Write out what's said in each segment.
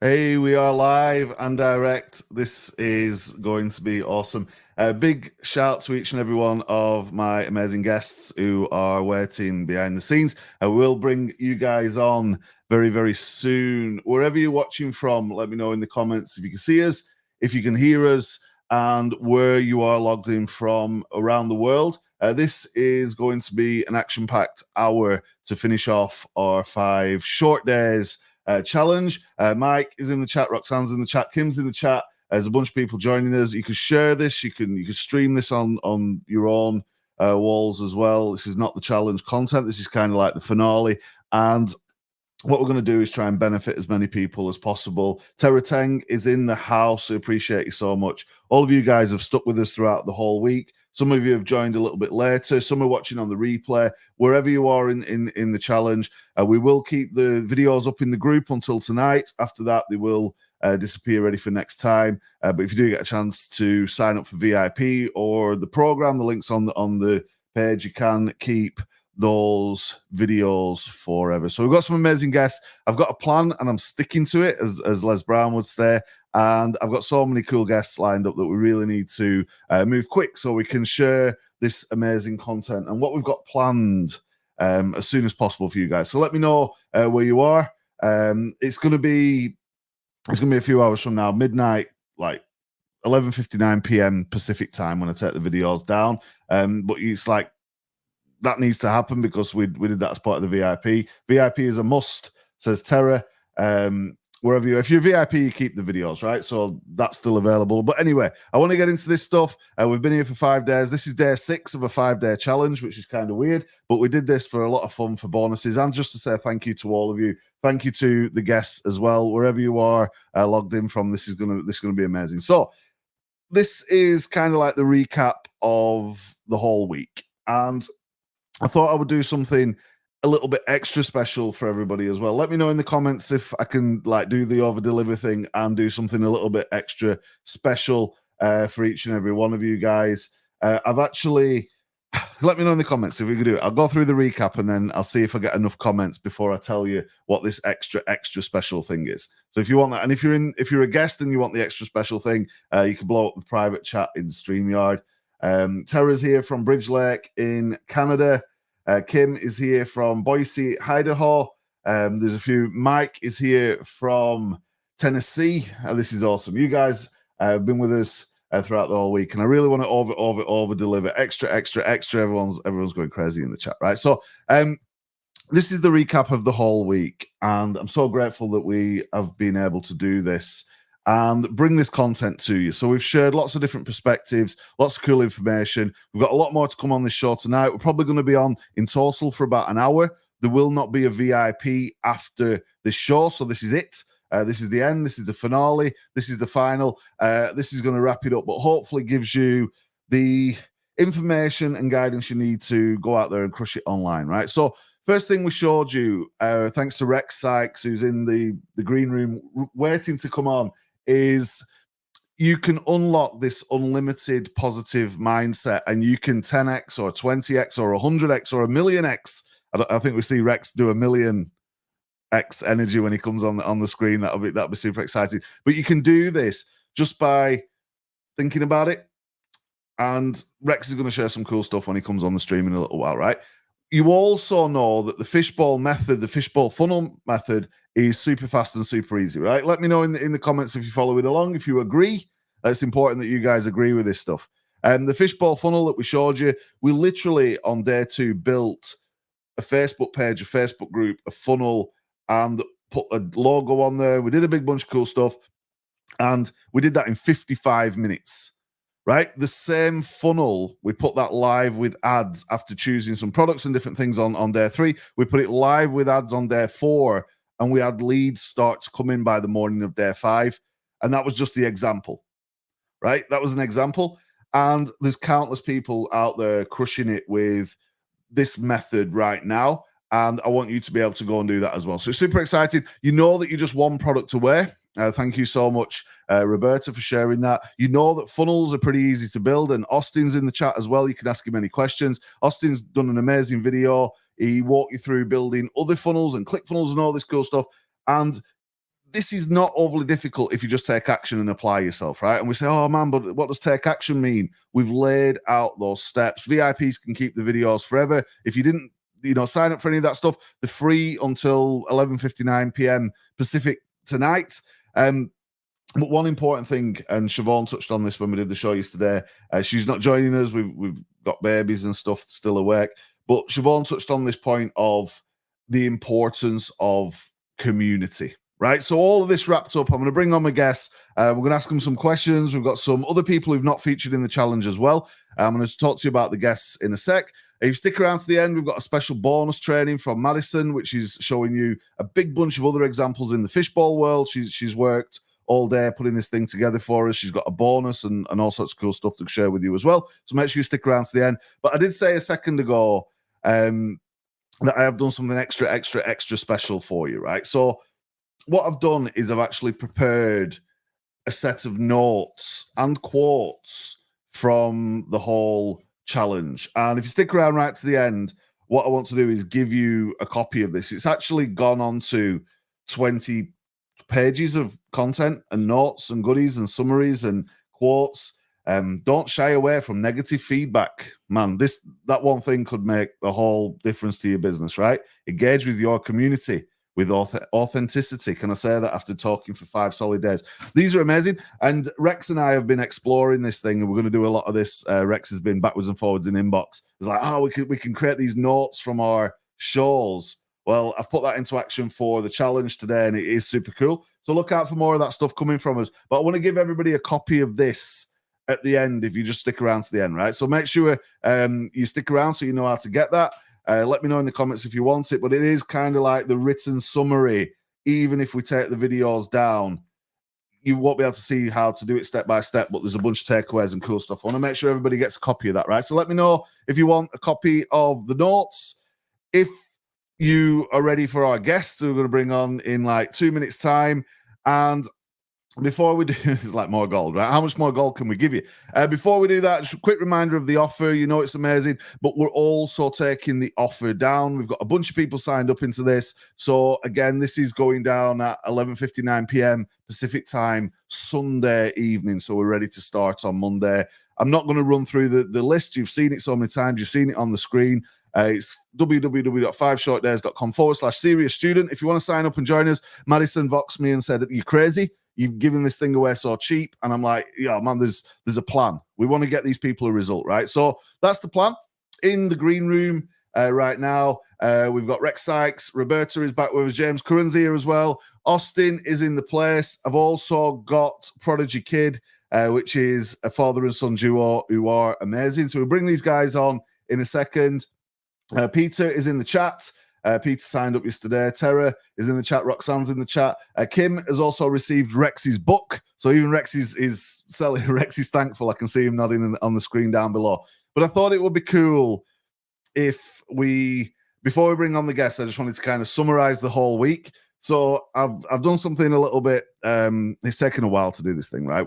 Hey, we are live and direct. This is going to be awesome. Big shout to each and every one of my amazing guests who are waiting behind the scenes. I will bring you guys on very, very soon. Wherever you're watching from, let me know in the comments if you can see us, if you can hear us, and where you are logged in from around the world. This is going to be an action-packed hour to finish off our 5 short days challenge. Mike is in the chat, Roxanne's in the chat, Kim's in the chat. There's a bunch of people joining us. You can share this, you can stream this on your own walls as well. This is not the challenge content. This is kind of like the finale. And what we're going to do is try and benefit as many people as possible. Tera Teng is in the house. I appreciate you so much. All of you guys have stuck with us throughout the whole week. Some of you have joined a little bit later. Some are watching on the replay. Wherever you are in the challenge, we will keep the videos up in the group until tonight. After that, they will disappear ready for next time. But if you do get a chance to sign up for VIP or the program, the link's on the page. You can keep those videos forever. So we've got some amazing guests. I've got a plan and I'm sticking to it, as Les Brown would say. And I've got so many cool guests lined up that we really need to move quick so we can share this amazing content and what we've got planned as soon as possible for you guys. So let me know where you are. It's going to be a few hours from now, midnight, like 11:59 p.m. Pacific time when I take the videos down. But it's like that needs to happen because we did that as part of the VIP. VIP is a must, says Tera. Wherever if you're VIP, you keep the videos, right? So that's still available. But anyway, I want to get into this stuff. We've been here for 5 days. This is day 6 of a 5-day challenge, which is kind of weird. But we did this for a lot of fun, for bonuses, and just to say thank you to all of you. Thank you to the guests as well, wherever you are logged in from. This is gonna be amazing. So this is kind of like the recap of the whole week, and I thought I would do something a little bit extra special for everybody as well. Let me know in the comments if I can like do the over deliver thing and do something a little bit extra special for each and every one of you guys. I've actually let me know in the comments if we can do it. I'll go through the recap and then I'll see if I get enough comments before I tell you what this extra special thing is. So if you want that, and if you're a guest and you want the extra special thing, you can blow up the private chat in StreamYard. Tera's here from Bridge Lake in Canada. Kim is here from Boise, Idaho. There's a few. Mike is here from Tennessee. This is awesome. You guys have been with us throughout the whole week, and I really want to over deliver extra. Everyone's going crazy in the chat, right? So this is the recap of the whole week, and I'm so grateful that we have been able to do this and bring this content to you. So we've shared lots of different perspectives, lots of cool information. We've got a lot more to come on this show tonight. We're probably going to be on in total for about an hour. There will not be a VIP after this show, so this is it. This is the end. This is the finale. This is the final. This is going to wrap it up, but hopefully gives you the information and guidance you need to go out there and crush it online, right? So first thing we showed you, thanks to Rex Sykes, who's in the green room waiting to come on, is you can unlock this unlimited positive mindset and you can 10x or 20x or 100x or a million x. I think we see Rex do a million X energy when he comes on the screen. That'll be super exciting. But you can do this just by thinking about it. And Rex is going to share some cool stuff when he comes on the stream in a little while, right? You also know that the fishbowl method, the fishbowl funnel method, is super fast and super easy, right? Let me know in the comments if you follow it along, if you agree. It's important that you guys agree with this stuff. And the fishbowl funnel that we showed you, we literally on day 2 built a Facebook page, a Facebook group, a funnel, and put a logo on there. We did a big bunch of cool stuff, and we did that in 55 minutes. Right? The same funnel, we put that live with ads after choosing some products and different things on day 3. We put it live with ads on day 4, and we had leads start to come in by the morning of day 5. And that was just the example, right? That was an example. And there's countless people out there crushing it with this method right now. And I want you to be able to go and do that as well. So super excited. You know that you're just one product away. Thank you so much, Roberta, for sharing that. You know that funnels are pretty easy to build, and Austin's in the chat as well. You can ask him any questions. Austin's done an amazing video. He walked you through building other funnels and ClickFunnels and all this cool stuff. And this is not overly difficult if you just take action and apply yourself, right? And we say, oh man, but what does take action mean? We've laid out those steps. VIPs can keep the videos forever. If you didn't, sign up for any of that stuff, they're free until 11:59 p.m. Pacific tonight. But one important thing, and Siobhan touched on this when we did the show yesterday, she's not joining us. We've got babies and stuff still awake. But Siobhan touched on this point of the importance of community, right? So all of this wrapped up, I'm going to bring on my guests. We're going to ask them some questions. We've got some other people who've not featured in the challenge as well. I'm going to talk to you about the guests in a sec. If you stick around to the end, we've got a special bonus training from Madison, which is showing you a big bunch of other examples in the fishbowl world. She's worked all day putting this thing together for us. She's got a bonus and all sorts of cool stuff to share with you as well. So make sure you stick around to the end. But I did say a second ago that I have done something extra special for you, right? So what I've done is I've actually prepared a set of notes and quotes from the whole challenge. And if you stick around right to the end, what I want to do is give you a copy of this. It's actually gone on to 20 pages of content and notes and goodies and summaries and quotes. Don't shy away from negative feedback, man. That one thing could make a whole difference to your business, right? Engage with your community with authenticity. Can I say that after talking for 5 solid days? These are amazing. And Rex and I have been exploring this thing, and we're going to do a lot of this. Rex has been backwards and forwards in inbox. It's like, we can create these notes from our shows. Well, I've put that into action for the challenge today, and it is super cool. So look out for more of that stuff coming from us. But I want to give everybody a copy of this at the end if you just stick around to the end, right? So make sure you stick around so you know how to get that. Let me know in the comments if you want it. But it is kind of like the written summary. Even if we take the videos down, you won't be able to see how to do it step by step, but there's a bunch of takeaways and cool stuff. I want to make sure everybody gets a copy of that, right? So let me know if you want a copy of the notes. If you are ready for our guests who we're going to bring on in like 2 minutes time. And before we do, it's like more gold, right? How much more gold can we give you? Before we do that, just a quick reminder of the offer. You know it's amazing, but we're also taking the offer down. We've got a bunch of people signed up into this. So again, this is going down at 11:59 p.m. Pacific time, Sunday evening. So we're ready to start on Monday. I'm not going to run through the list. You've seen it so many times. You've seen it on the screen. It's www.5shortdays.com/serious student. If you want to sign up and join us, Madison voxed me and said, you're crazy. You've given this thing away so cheap. And I'm like, yeah, man, there's a plan. We want to get these people a result, right? So that's the plan. In the green room right now, we've got Rex Sykes. Roberta is back with us. James Curran's here as well. Austin is in the place. I've also got Prodigy Kid, which is a father and son duo who are amazing. So we'll bring these guys on in a second. Peter is in the chat. Peter signed up yesterday. Tara is in the chat. Roxanne's in the chat. Kim has also received Rex's book. So even Rex is selling. Rex is thankful. I can see him nodding on the screen down below. But I thought it would be cool if before we bring on the guests, I just wanted to kind of summarize the whole week. So I've done something a little bit. It's taken a while to do this thing, right?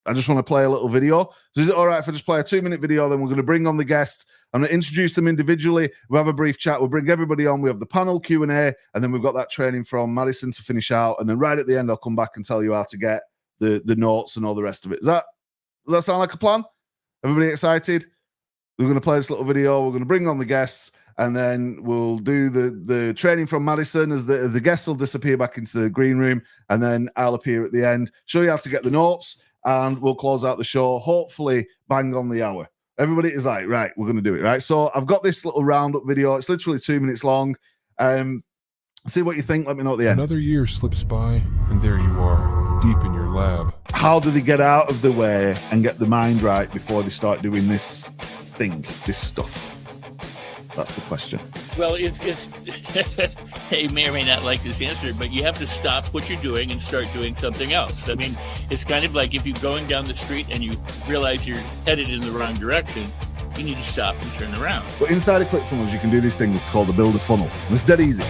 I just want to play a little video. So is it all right if I just play a 2-minute video? Then we're going to bring on the guests. I'm going to introduce them individually. We'll have a brief chat. We'll bring everybody on. We have the panel Q&A, and then we've got that training from Madison to finish out. And then right at the end, I'll come back and tell you how to get the notes and all the rest of it. Does that sound like a plan? Everybody excited? We're going to play this little video. We're going to bring on the guests, and then we'll do the training from Madison as the guests will disappear back into the green room, and then I'll appear at the end, show you how to get the notes, and we'll close out the show, hopefully bang on the hour. Everybody is like, right, we're going to do it, right? So I've got this little roundup video. It's literally 2 minutes long. See what you think. Let me know at the end. Another year slips by, and there you are, deep in your lab. How do they get out of the way and get the mind right before they start doing this thing, this stuff? That's the question. Well, it's they may or may not like this answer, but you have to stop what you're doing and start doing something else. I mean, it's kind of like if you're going down the street and you realize you're headed in the wrong direction, you need to stop and turn around. But inside of ClickFunnels, you can do this thing called the build a funnel. And it's dead easy.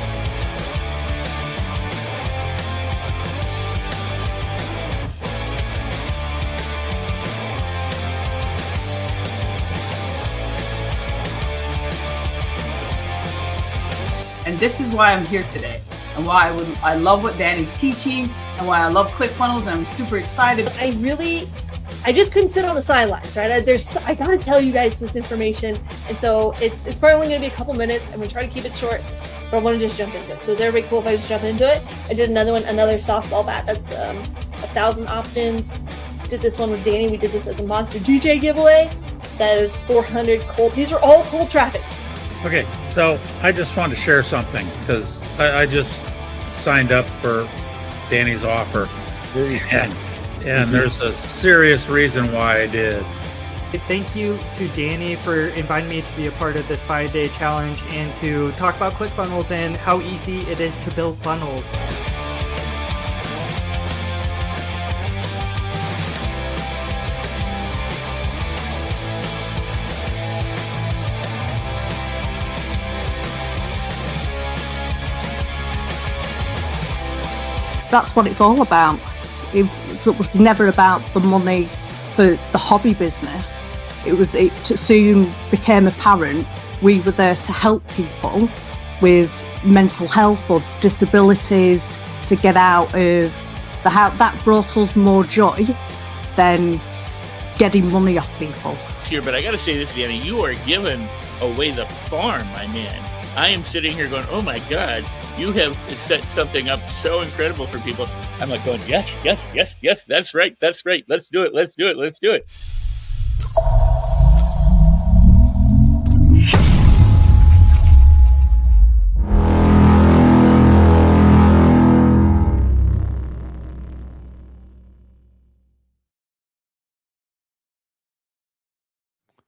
And this is why I'm here today, and why I love what Danny's teaching, and why I love ClickFunnels, and I'm super excited. I just couldn't sit on the sidelines, right? I gotta tell you guys this information, and so it's probably only gonna be a couple minutes. I'm gonna try to keep it short, but I want to just jump into it. So is everybody cool if I just jump into it? I did another softball bat. That's 1,000 opt-ins. Did this one with Danny. We did this as a Monster DJ giveaway. That is 400 cold. These are all cold traffic. Okay, so I just wanted to share something because I just signed up for Danny's offer, and there's a serious reason why I did. Thank you to Danny for inviting me to be a part of this 5-day challenge and to talk about ClickFunnels and how easy it is to build funnels. That's what it's all about. It was never about the money for the hobby business. It soon became apparent we were there to help people with mental health or disabilities to get out of the house. That brought us more joy than getting money off people. Here, but I got to say this, Danny, you are giving away the farm, my man. I am sitting here going, oh my God, you have set something up so incredible for people. I'm like going, yes, that's right. Let's do it.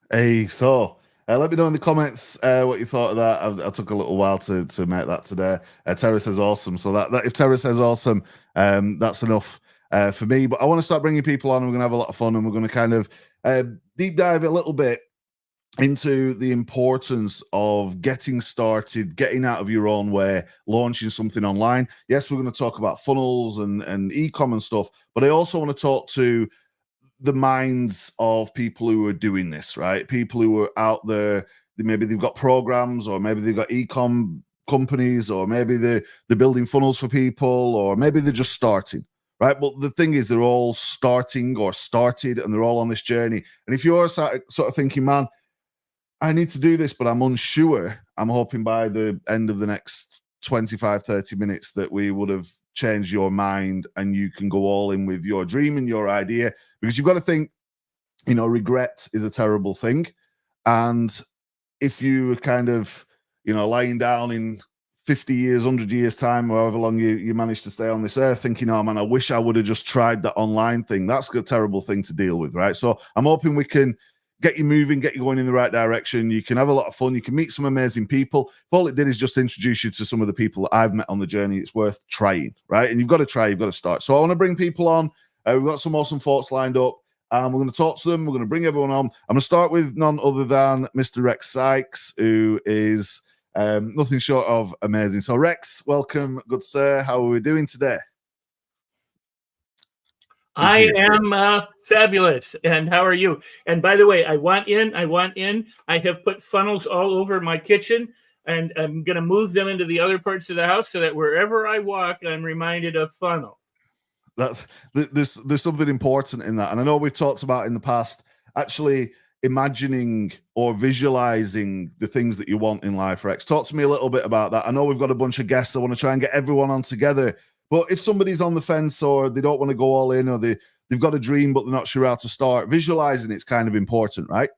Hey, so let me know in the comments what you thought of that. I took a little while to make that today. Tara says awesome. So that if Tara says awesome, that's enough for me. But I want to start bringing people on. We're going to have a lot of fun, and we're going to kind of deep dive a little bit into the importance of getting started, getting out of your own way, launching something online. Yes, we're going to talk about funnels and e-com and stuff, but I also want to talk to the minds of people who are doing this, right? People who are out there, maybe they've got programs, or maybe they've got e-com companies, or maybe they're building funnels for people, or maybe they're just starting, right? But the thing is, they're all starting or started, and they're all on this journey. And if you're sort of thinking, man, I need to do this, but I'm unsure, I'm hoping by the end of the next 25, 30 minutes that we would have change your mind and you can go all in with your dream and your idea, because you've got to think, regret is a terrible thing. And if you kind of, lying down in 50 years, 100 years time, however long you manage to stay on this earth, thinking, oh man, I wish I would have just tried that online thing, that's a terrible thing to deal with, right? So I'm hoping we can get you moving, get you going in the right direction. You can have a lot of fun. You can meet some amazing people. If all it did is just introduce you to some of the people that I've met on the journey, it's worth trying, right? And you've got to try, you've got to start. So I want to bring people on. We've got some awesome thoughts lined up, and we're going to talk to them. We're going to bring everyone on. I'm going to start with none other than Mr. Rex Sykes, who is nothing short of amazing. So Rex, welcome, good sir. How are we doing today? I am fabulous. And how are you? And by the way, I want in. I have put funnels all over my kitchen, and I'm going to move them into the other parts of the house so that wherever I walk, I'm reminded of funnel. There's something important in that. And I know we've talked about in the past, actually imagining or visualizing the things that you want in life, Rex. Talk to me a little bit about that. I know we've got a bunch of guests. I want to try and get everyone on together. But if somebody's on the fence, or they don't want to go all in, or they've got a dream but they're not sure how to start, visualizing it's kind of important, right?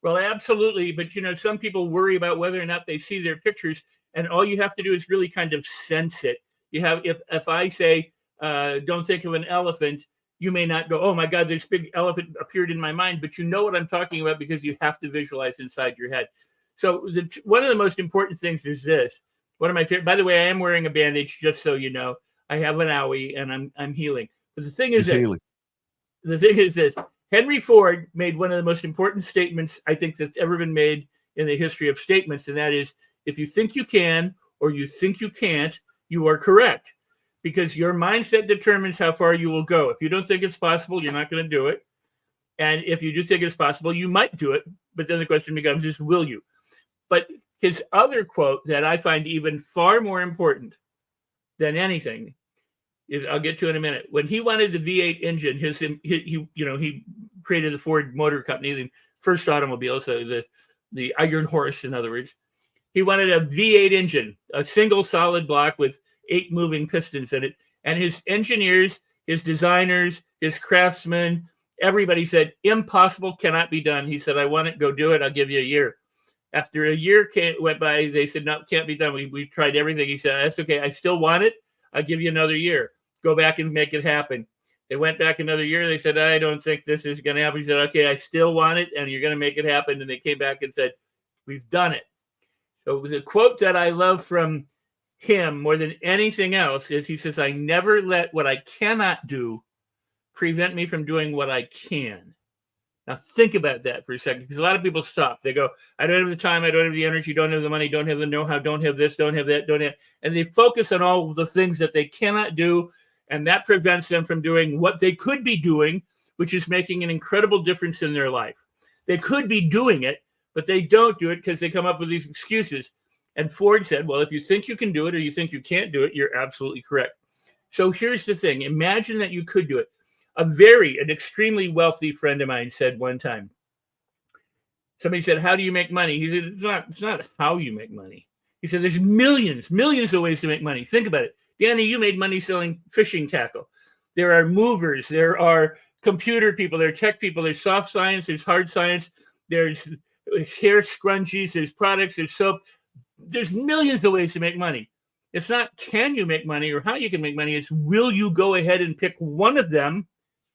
Well, absolutely. But, some people worry about whether or not they see their pictures, and all you have to do is really kind of sense it. You have, if I say, don't think of an elephant, you may not go, oh my God, this big elephant appeared in my mind, but you know what I'm talking about because you have to visualize inside your head. So one of the most important things is this. One of my favorite, by the way, I am wearing a bandage, just so you know. I have an owie and I'm healing. But the thing is this. Henry Ford made one of the most important statements I think that's ever been made in the history of statements, and that is, if you think you can or you think you can't, you are correct, because your mindset determines how far you will go. If you don't think it's possible, you're not going to do it. And if you do think it's possible, you might do it. But then the question becomes, is will you? But his other quote that I find even far more important than anything I'll get to in a minute. When he wanted the V8 engine, he created the Ford Motor Company, the first automobile, so the Iron Horse, in other words. He wanted a V8 engine, a single solid block with 8 moving pistons in it. And his engineers, his designers, his craftsmen, everybody said, impossible, cannot be done. He said, I want it, go do it, I'll give you a year. After a year went by, they said, no, can't be done. We tried everything. He said, that's okay, I still want it, I'll give you another year. Go back and make it happen. They went back another year. They said, I don't think this is going to happen. He said, okay, I still want it, and you're going to make it happen. And they came back and said, we've done it. So the quote that I love from him more than anything else is, he says, I never let what I cannot do prevent me from doing what I can. Now think about that for a second, because a lot of people stop. They go, I don't have the time, I don't have the energy, don't have the money, don't have the know-how, don't have this, don't have that, don't have, and they focus on all of the things that they cannot do, and that prevents them from doing what they could be doing, which is making an incredible difference in their life. They could be doing it, but they don't do it because they come up with these excuses. And Ford said, well, if you think you can do it or you think you can't do it, you're absolutely correct. So here's the thing. Imagine that you could do it. An extremely wealthy friend of mine said one time, somebody said, how do you make money? He said, it's not how you make money. He said, there's millions of ways to make money. Think about it. Danny, you made money selling fishing tackle. There are movers. There are computer people. There are tech people. There's soft science. There's hard science. There's hair scrunchies. There's products. There's soap. There's millions of ways to make money. It's not can you make money or how you can make money. It's will you go ahead and pick one of them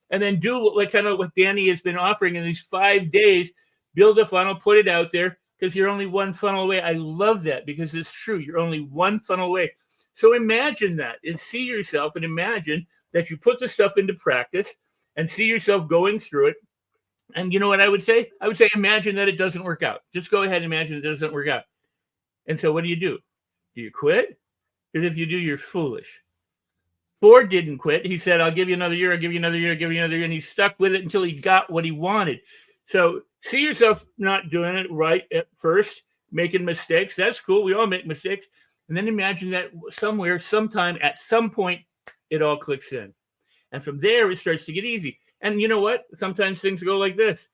and then do kind of what Danny has been offering in these 5 days. Build a funnel, put it out there, because you're only one funnel away. I love that because it's true. You're only one funnel away. So imagine that and see yourself and imagine that you put the stuff into practice and see yourself going through it. And you know what I would say? I would say imagine that it doesn't work out. Just go ahead and imagine it doesn't work out. And so what do? Do you quit? Because if you do, you're foolish. Ford didn't quit. He said, I'll give you another year, I'll give you another year, I'll give you another year. And he stuck with it until he got what he wanted. So see yourself not doing it right at first, making mistakes. That's cool. We all make mistakes. And then imagine that somewhere, sometime, at some point, it all clicks in. And from there, it starts to get easy. And you know what? Sometimes things go like this.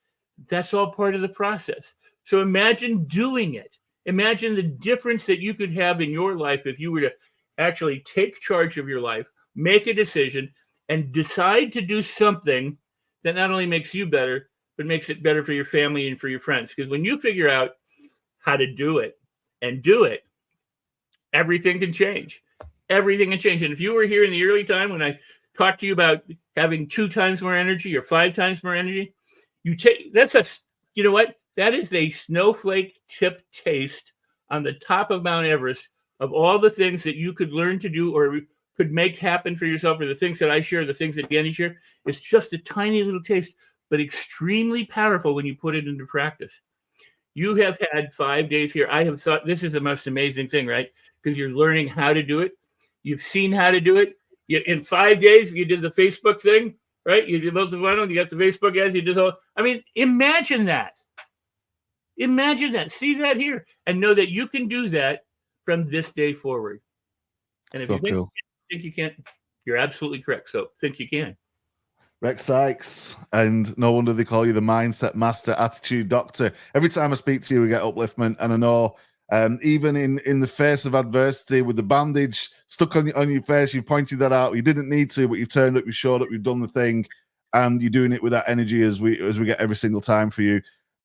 That's all part of the process. So imagine doing it. Imagine the difference that you could have in your life if you were to actually take charge of your life, make a decision, and decide to do something that not only makes you better, but makes it better for your family and for your friends. Because when you figure out how to do it and do it, everything can change. Everything can change. And if you were here in the early time when I talked to you about having 2 times more energy or 5 times more energy, you know what? That is a snowflake tip taste on the top of Mount Everest of all the things that you could learn to do or could make happen for yourself, or the things that I share, the things that Danny share. It's just a tiny little taste, but extremely powerful when you put it into practice. You have had 5 days here. I have thought this is the most amazing thing, right? Because you're learning how to do it. You've seen how to do it. In 5 days, you did the Facebook thing, right? You built the funnel, you got the Facebook ads, you did all. I mean, imagine that. Imagine that. See that here. And know that you can do that from this day forward. And if So you think, cool. think you can't, you're absolutely correct. So think you can. Rex Sykes, and no wonder they call you the mindset master, attitude doctor. Every time I speak to you, we get upliftment, and I know even in the face of adversity, with the bandage stuck on your face, you pointed that out. You didn't need to, but you've turned up, you showed up, you've done the thing, and you're doing it with that energy as we get every single time for you.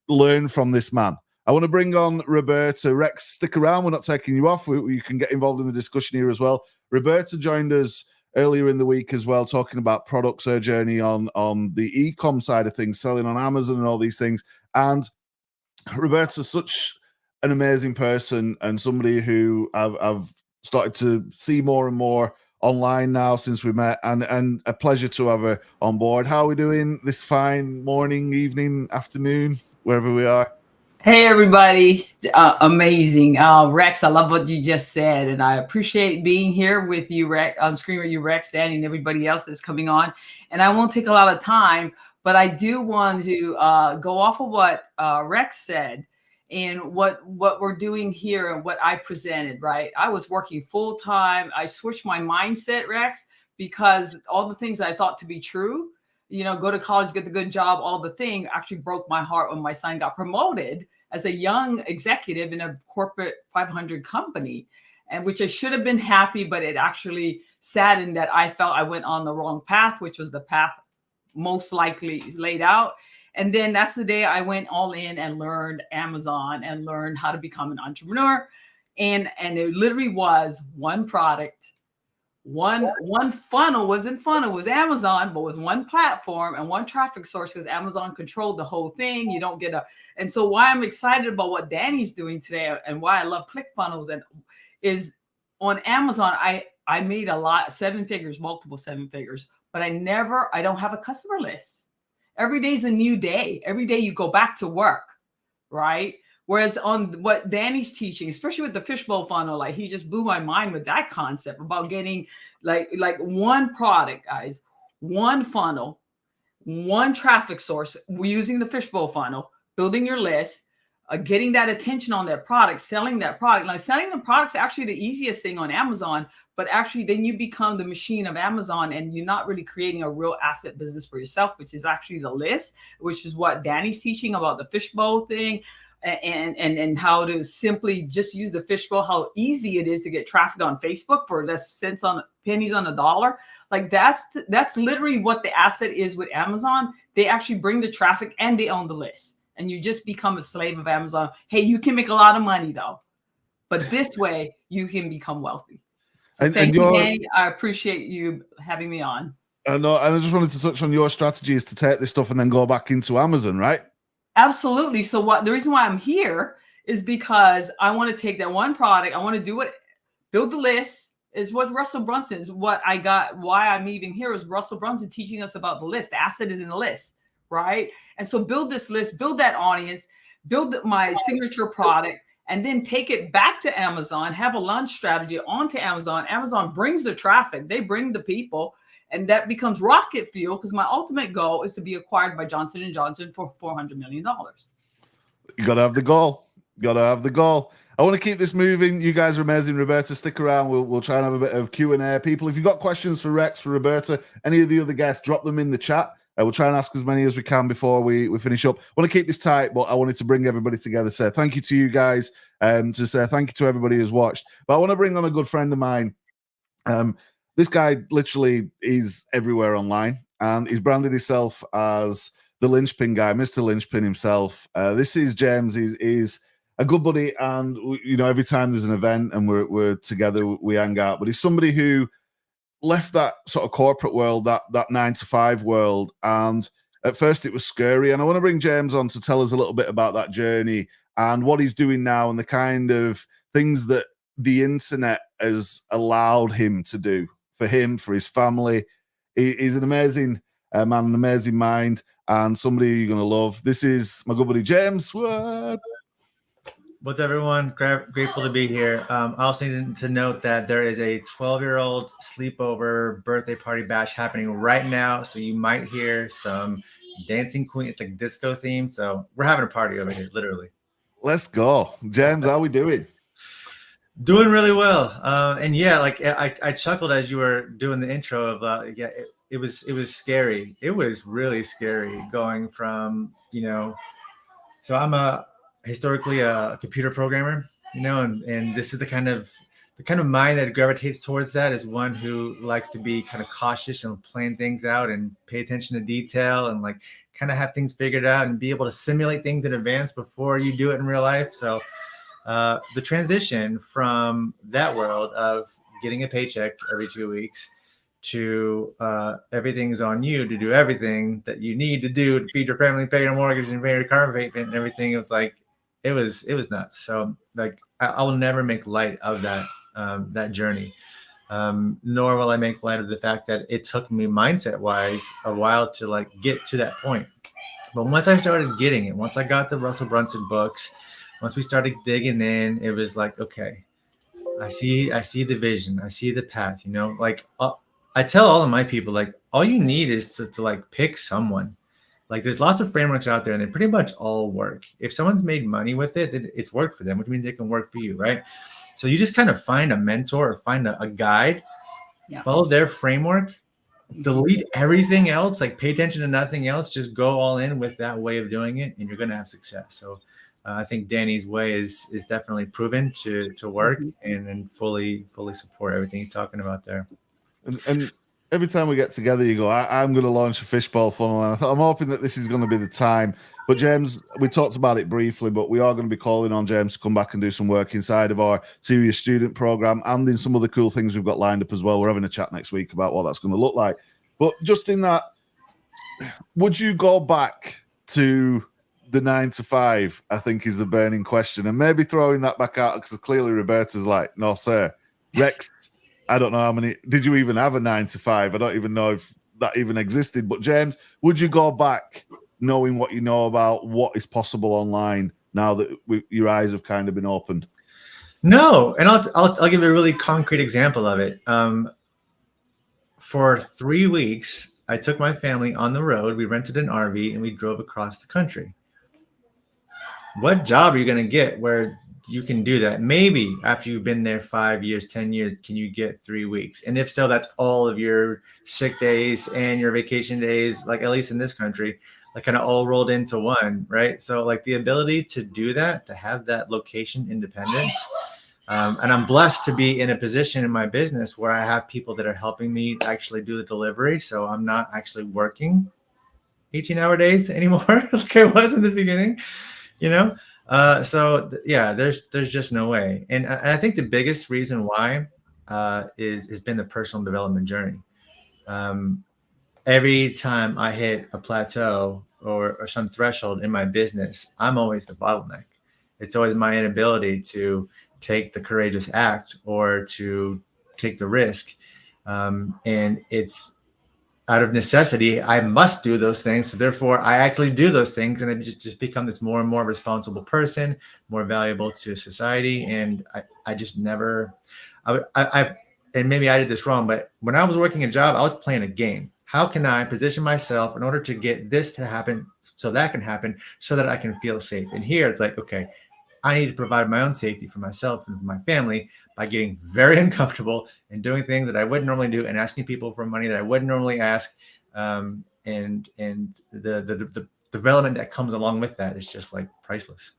Learn from this man. I want to bring on Roberta. Rex, stick around. We're not taking you off. You can get involved in the discussion here as well. Roberta joined us earlier in the week as well, talking about products, her journey on the e-com side of things, selling on Amazon and all these things. And Roberta's such an amazing person and somebody who I've started to see more and more online now since we met, and a pleasure to have her on board. How are we doing this fine morning, evening, afternoon, wherever we are? Hey, everybody. Amazing. Rex, I love what you just said, and I appreciate being here with you, Rex, on screen with you, Rex, Danny, and everybody else that's coming on. And I won't take a lot of time, but I do want to go off of what Rex said and what we're doing here and what I presented, right? I was working full time. I switched my mindset, Rex, because all the things I thought to be true, go to college, get the good job, all the thing actually broke my heart when my son got promoted as a young executive in a corporate 500 company, and which I should have been happy, but it actually saddened that I felt I went on the wrong path, which was the path most likely laid out. And then that's the day I went all in and learned Amazon and learned how to become an entrepreneur. And it literally was one product, one funnel. Wasn't funnel, was Amazon, but was one platform and one traffic source, because Amazon controlled the whole thing. You don't get and so why I'm excited about what Danny's doing today and why I love ClickFunnels and is on Amazon. I made a lot, 7 figures, multiple 7 figures, but I don't have a customer list. Every day's a new day. Every day you go back to work, right? Whereas on what Danny's teaching, especially with the fishbowl funnel, like he just blew my mind with that concept about getting like one product, guys, one funnel, one traffic source, using the fishbowl funnel, building your list, getting that attention on that product, selling that product. Like selling the product's actually the easiest thing on Amazon, but actually then you become the machine of Amazon and you're not really creating a real asset business for yourself, which is actually the list, which is what Danny's teaching about the fishbowl thing. And how to simply just use the fishbowl, how easy it is to get traffic on Facebook for less pennies on a dollar. Like that's literally what the asset is with Amazon. They actually bring the traffic and they own the list. And you just become a slave of Amazon. Hey, you can make a lot of money though, but this way you can become wealthy. So thank you, Danny. I appreciate you having me on. I know, and I just wanted to touch on your strategy is to take this stuff and then go back into Amazon, right? Absolutely. So the reason why I'm here is because I want to take that one product. I want to build the list. Is what Russell Brunson's what I got. Why I'm even here is Russell Brunson teaching us about the list. The asset is in the list, right? And so build this list, build that audience, build my signature product, and then take it back to Amazon, have a launch strategy onto Amazon. Amazon brings the traffic. They bring the people. And that becomes rocket fuel, because my ultimate goal is to be acquired by Johnson & Johnson for $400 million. You got to have the goal. Got to have the goal. I want to keep this moving. You guys are amazing. Roberta, stick around. We'll try and have a bit of Q&A. People, if you've got questions for Rex, for Roberta, any of the other guests, drop them in the chat. We'll try and ask as many as we can before we finish up. I want to keep this tight, but I wanted to bring everybody together. Say thank you to you guys, to say thank you to everybody who's watched. But I want to bring on a good friend of mine. This guy literally is everywhere online, and he's branded himself as the Linchpin guy, Mr. Linchpin himself. This is James. He's a good buddy, and every time there's an event and we're together, we hang out. But he's somebody who left that sort of corporate world, that 9-to-5 world, and at first it was scary. And I want to bring James on to tell us a little bit about that journey and what he's doing now and the kind of things that the internet has allowed him to do. For him, for his family. He's an amazing man, an amazing mind, and somebody you're going to love. This is my good buddy, James. What? What's everyone? Grateful to be here. I also need to note that there is a 12-year-old sleepover birthday party bash happening right now, so you might hear some dancing queen. It's like disco theme, so we're having a party over here, literally. Let's go. James, how are we doing? Doing really well, and yeah, like I chuckled as you were doing the intro of it was scary. It was really scary going from so I'm historically a computer programmer, and this is the kind of mind that gravitates towards that is one who likes to be kind of cautious and plan things out and pay attention to detail and like kind of have things figured out and be able to simulate things in advance before you do it in real life. So. The transition from that world of getting a paycheck every 2 weeks to everything's on you to do everything that you need to do to feed your family, pay your mortgage, and pay your car payment and everything. It was like it was nuts. So like I will never make light of that journey, nor will I make light of the fact that it took me mindset wise a while to like get to that point. But once I started getting it, once I got the Russell Brunson books. Once we started digging in, it was like, okay, I see the vision. I see the path, like I tell all of my people, like all you need is to like pick someone. Like there's lots of frameworks out there and they pretty much all work. If someone's made money with it, it's worked for them, which means it can work for you, right? So you just kind of find a mentor or find a guide Yeah. Follow their framework. Delete everything else. Like pay attention to nothing else. Just go all in with that way of doing it, and you're going to have success. So I think Danny's way is definitely proven to work, and fully support everything he's talking about there. And every time we get together, you go, I'm going to launch a fishbowl funnel. And I'm hoping that this is going to be the time. But James, we talked about it briefly, but we are going to be calling on James to come back and do some work inside of our Serious Student program and in some of the cool things we've got lined up as well. We're having a chat next week about what that's going to look like. But just in that, would you go back to the 9 to 5, I think is the burning question. And maybe throwing that back out, because clearly Roberta's like, no, sir. Rex, I don't know how many. Did you even have a 9 to 5? I don't even know if that even existed. But James, would you go back knowing what you know about what is possible online now that your eyes have kind of been opened? No, and I'll give you a really concrete example of it. For 3 weeks, I took my family on the road. We rented an RV and we drove across the country. What job are you going to get where you can do that? Maybe after you've been there 5 years, 10 years, can you get 3 weeks? And if so, that's all of your sick days and your vacation days, like at least in this country, like kind of all rolled into one, right? So like the ability to do that, to have that location independence. And I'm blessed to be in a position in my business where I have people that are helping me actually do the delivery. So I'm not actually working 18-hour days anymore like I was in the beginning, you know? So yeah, there's just no way. And I think the biggest reason why has been the personal development journey. Every time I hit a plateau or some threshold in my business, I'm always the bottleneck. It's always my inability to take the courageous act or to take the risk. And it's out of necessity, I must do those things. So therefore I actually do those things, and I just become this more and more responsible person, more valuable to society. And I just never, I've, and maybe I did this wrong, but when I was working a job, I was playing a game. How can I position myself in order to get this to happen so that can happen so that I can feel safe? And here it's like, okay, I need to provide my own safety for myself and for my family by getting very uncomfortable and doing things that I wouldn't normally do and asking people for money that I wouldn't normally ask. And the development that comes along with that is just like priceless.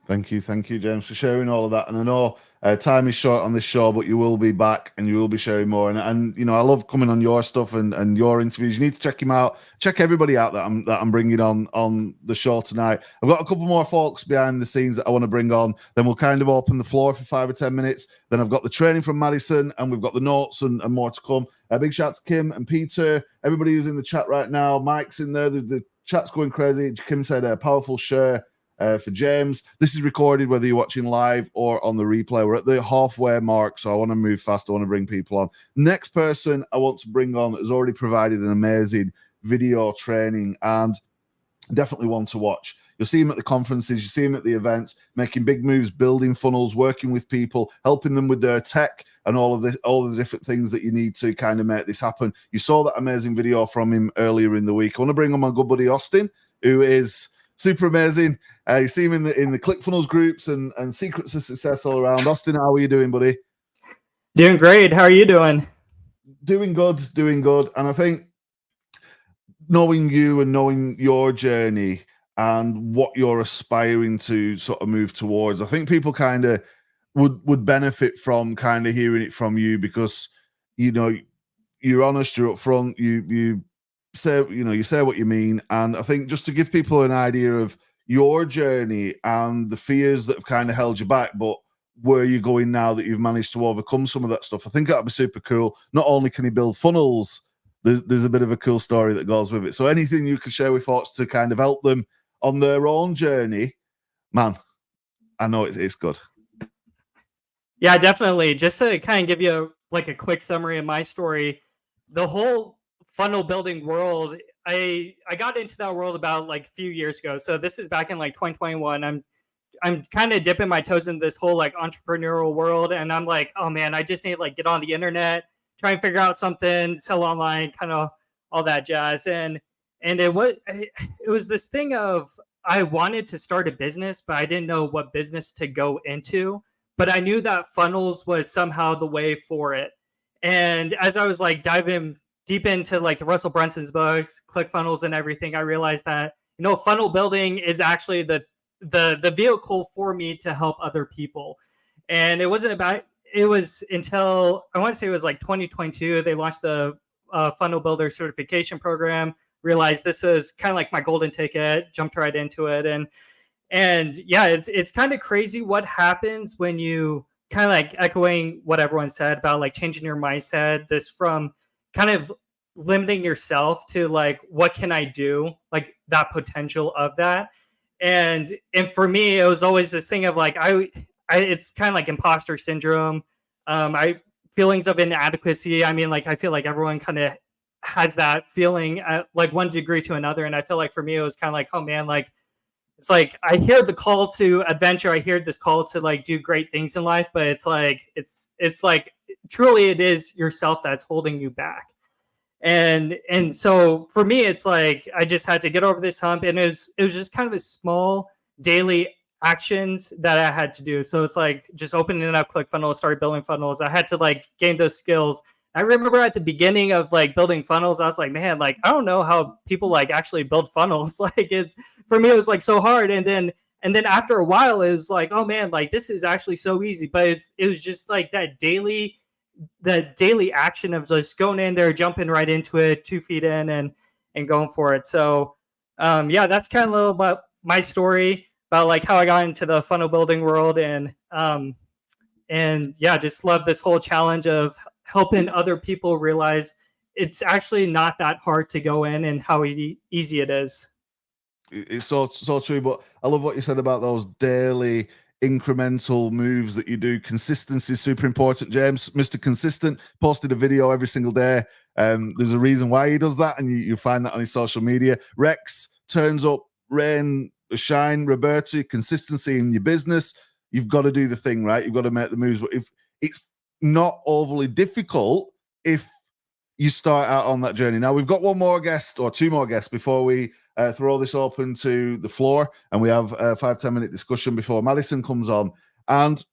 Thank you, James, for sharing all of that. And I know time is short on this show, but you will be back and you will be sharing more. And you know, I love coming on your stuff and your interviews. You need to check him out. Check everybody out that I'm bringing on the show tonight. I've got a couple more folks behind the scenes that I want to bring on. Then we'll kind of open the floor for 5 or 10 minutes. Then I've got the training from Madison, and we've got the notes and more to come. A big shout to Kim and Peter, everybody who's in the chat right now. Mike's in there. The chat's going crazy. Kim said a powerful share. For James. This is recorded whether you're watching live or on the replay. We're at the halfway mark, so I want to move fast. I want to bring people on. Next person I want to bring on has already provided an amazing video training and definitely one to watch. You'll see him at the conferences, you see him at the events, making big moves, building funnels, working with people, helping them with their tech and all of the different things that you need to kind of make this happen. You saw that amazing video from him earlier in the week. I want to bring on my good buddy Austin, who is super amazing. You see him in the ClickFunnels groups and secrets of success all around. Austin, how are you doing, buddy? Doing great. How are you doing? Doing good. And I think knowing you and knowing your journey and what you're aspiring to sort of move towards, I think people kind of would benefit from kind of hearing it from you, because you know you're honest, you're upfront, you say what you mean. And I think just to give people an idea of your journey and the fears that have kind of held you back, but where you're going now that you've managed to overcome some of that stuff, I think that'd be super cool. Not only can he build funnels, there's a bit of a cool story that goes with it. So anything you could share with folks to kind of help them on their own journey, man, I know it's good. Yeah, definitely. Just to kind of give you like a quick summary of my story, the whole funnel building world, I got into that world about like a few years ago. So this is back in like 2021. I'm kind of dipping my toes in this whole like entrepreneurial world, and I'm like, oh man, I just need to like get on the internet, try and figure out something, sell online, kind of all that jazz. And it was this thing of I wanted to start a business, but I didn't know what business to go into. But I knew that funnels was somehow the way for it. And as I was like diving deep into like the Russell Brunson's books, ClickFunnels and everything, I realized that, you know, funnel building is actually the vehicle for me to help other people. And it was until I want to say it was like 2022, they launched the funnel builder certification program, realized this was kind of like my golden ticket, jumped right into it. And yeah, it's kind of crazy what happens when you kind of like echoing what everyone said about like changing your mindset, this from kind of limiting yourself to like, what can I do? Like that potential of that. And for me, it was always this thing of like, it's kind of like imposter syndrome. Feelings of inadequacy. I mean, like, I feel like everyone kind of has that feeling at like one degree to another. And I feel like for me, it was kind of like, oh man, like, it's like, I hear the call to adventure. I hear this call to like do great things in life, but it's like truly it is yourself that's holding you back. And so for me, it's like, I just had to get over this hump, and it was just kind of a small daily actions that I had to do. So it's like just opening up ClickFunnels, started building funnels. I had to like gain those skills. I remember at the beginning of like building funnels, I was like, man, like, I don't know how people like actually build funnels. Like, it's, for me, it was like so hard. And then after a while, it was like, oh man, like this is actually so easy. But it was just like that daily action of just going in there, jumping right into it, 2 feet in and going for it. So yeah, that's kind of a little about my story about like how I got into the funnel building world. And yeah, just love this whole challenge of helping other people realize it's actually not that hard to go in and how easy it is. It's so true. But I love what you said about those daily incremental moves that you do. Consistency is super important. James, Mr. Consistent, posted a video every single day. There's a reason why he does that, and you find that on his social media. Rex turns up, rain, shine. Roberto, consistency in your business. You've got to do the thing, right? You've got to make the moves. But if it's not overly difficult, if you start out on that journey. Now, we've got one more guest or two more guests before we throw this open to the floor, and we have a 5-10 minute discussion before Madison comes on. And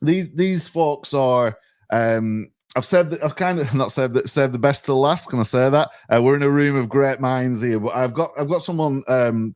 these folks are, I've kind of not said that, saved the best till last. Can I say that? We're in a room of great minds here, but I've got someone,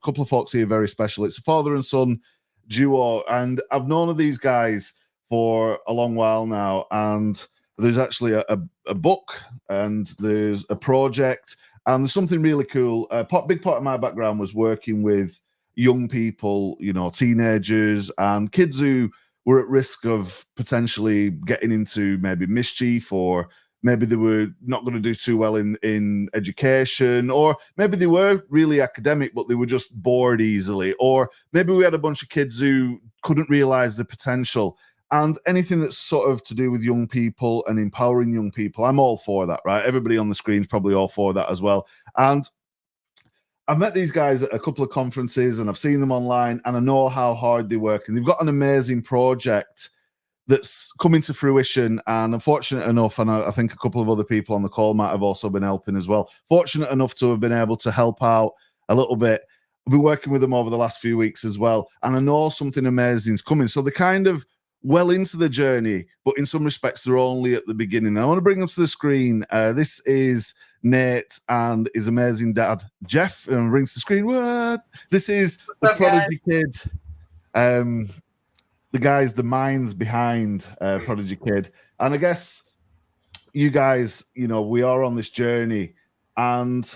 couple of folks here very special. It's a father and son duo, and I've known of these guys for a long while now, and there's actually a book, and there's a project, and there's something really cool. Big part of my background was working with young people, you know, teenagers and kids who were at risk of potentially getting into maybe mischief, or maybe they were not going to do too well in education, or maybe they were really academic, but they were just bored easily, or maybe we had a bunch of kids who couldn't realize the potential. And anything that's sort of to do with young people and empowering young people, I'm all for that, right? Everybody on the screen is probably all for that as well. And I've met these guys at a couple of conferences, and I've seen them online, and I know how hard they work. And they've got an amazing project that's coming to fruition. And I'm fortunate enough, and I think a couple of other people on the call might have also been helping as well, fortunate enough to have been able to help out a little bit. I've been working with them over the last few weeks as well. And I know something amazing is coming. So they're kind of well into the journey, but in some respects, they're only at the beginning. I want to bring them to the screen. This is Nate and his amazing dad, Jeff, and brings to the screen. What? This is the Prodigy Kid. The guys, the minds behind Prodigy Kid. And I guess you guys, you know, we are on this journey. And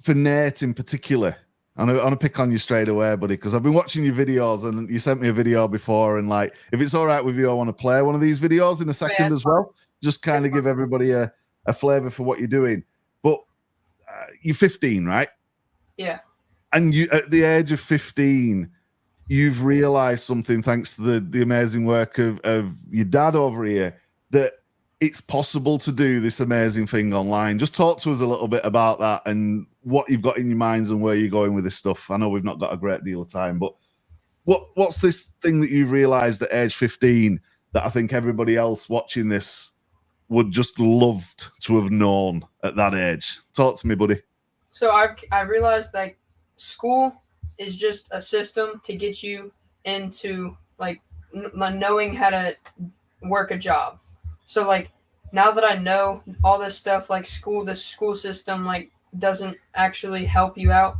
for Nate in particular, I want to pick on you straight away, buddy, because I've been watching your videos, and you sent me a video before, and like, if it's all right with you, I want to play one of these videos in a second as well. Just kind of give everybody a flavor for what you're doing. But you're 15, right? Yeah. And you, at the age of 15, you've realized something, thanks to the amazing work of your dad over here, that it's possible to do this amazing thing online. Just talk to us a little bit about that and what you've got in your minds and where you're going with this stuff. I know we've not got a great deal of time, but what's this thing that you've realized at age 15 that I think everybody else watching this would just loved to have known at that age? Talk to me, buddy. So I realized that school is just a system to get you into like knowing how to work a job. So like now that I know all this stuff, like the school system, like doesn't actually help you out,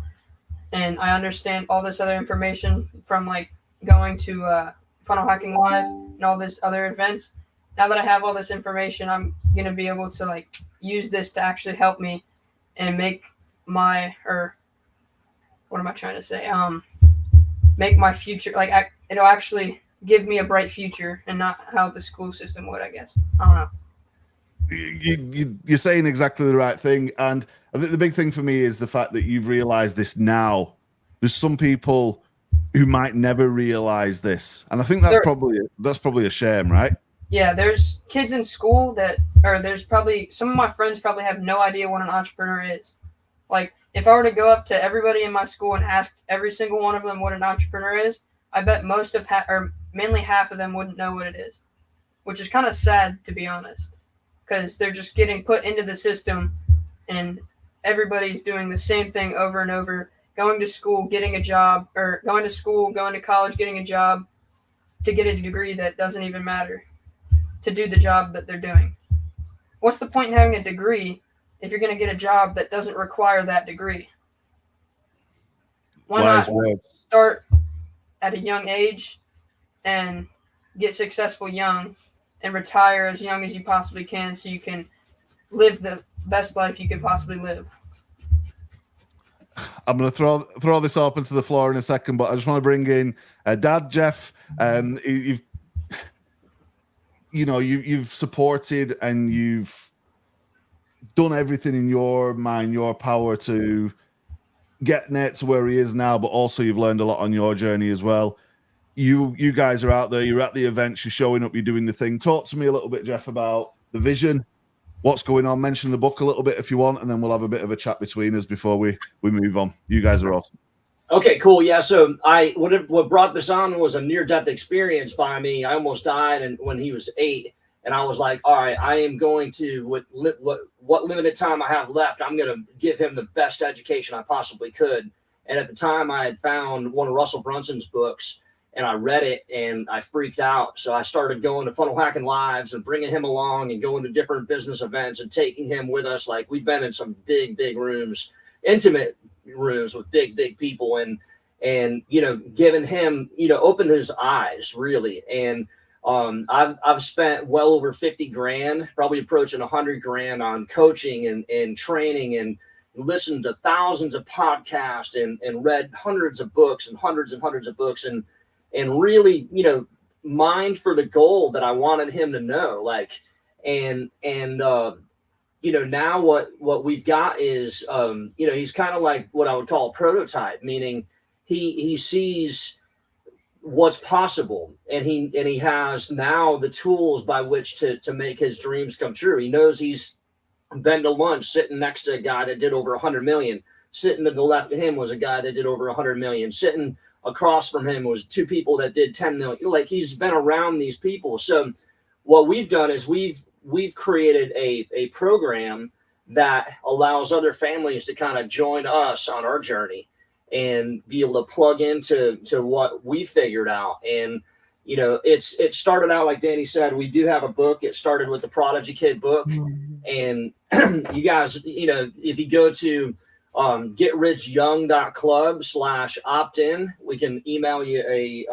and I understand all this other information from like going to Funnel Hacking Live and all this other events. Now that I have all this information, I'm gonna be able to like use this to actually help me and make my what am I trying to say? Make my future it'll actually give me a bright future, and not how the school system would, I guess. I don't know. You're saying exactly the right thing, and I think the big thing for me is the fact that you've realized this now. There's some people who might never realize this, and I think that's probably a shame, right? Yeah, there's kids in school there's probably some of my friends probably have no idea what an entrepreneur is. Like, if I were to go up to everybody in my school and ask every single one of them what an entrepreneur is, I bet mainly half of them wouldn't know what it is, which is kind of sad, to be honest, because they're just getting put into the system and everybody's doing the same thing over and over, going to school, getting a job, or going to college, getting a job to get a degree that doesn't even matter to do the job that they're doing. What's the point in having a degree if you're going to get a job that doesn't require that degree? Why not start at a young age and get successful young and retire as young as you possibly can, so you can live the best life you could possibly live? I'm going to throw this open to the floor in a second, but I just want to bring in Dad Jeff. You've supported and you've done everything in your mind, your power to get Nate to where he is now, but also you've learned a lot on your journey as well. You guys are out there, you're at the events, you're showing up, you're doing the thing. Talk to me a little bit, Jeff, about the vision, what's going on. Mention the book a little bit if you want, and then we'll have a bit of a chat between us before we move on. You guys are awesome. Okay, cool. Yeah, so what brought this on was a near-death experience by me. I almost died when he was 8, and I was like, all right, I am going to, what limited time I have left, I'm going to give him the best education I possibly could. And at the time, I had found one of Russell Brunson's books, and I read it, and I freaked out. So I started going to Funnel Hacking Lives and bringing him along and going to different business events and taking him with us. Like, we've been in some big, big rooms, intimate rooms with big, big people, and giving him, opened his eyes, really. And I've spent well over 50 grand, probably approaching 100 grand on coaching and training, and listened to thousands of podcasts and read hundreds of books and hundreds of books, and really, mined for the goal that I wanted him to know. Like, now what we've got is, he's kind of like what I would call a prototype, meaning he sees what's possible, and he has now the tools by which to make his dreams come true. He knows he's been to lunch sitting next to a guy that did over 100 million. Sitting to the left of him was a guy that did over 100 million. Sitting across from him was 2 people that did 10 million. Like, he's been around these people. So what we've done is we've created a program that allows other families to kind of join us on our journey and be able to plug into what we figured out. And, it started out, like Danny said, we do have a book. It started with the Prodigy Kid book. And you guys, if you go to getrichyoung.club/opt-in, we can email you a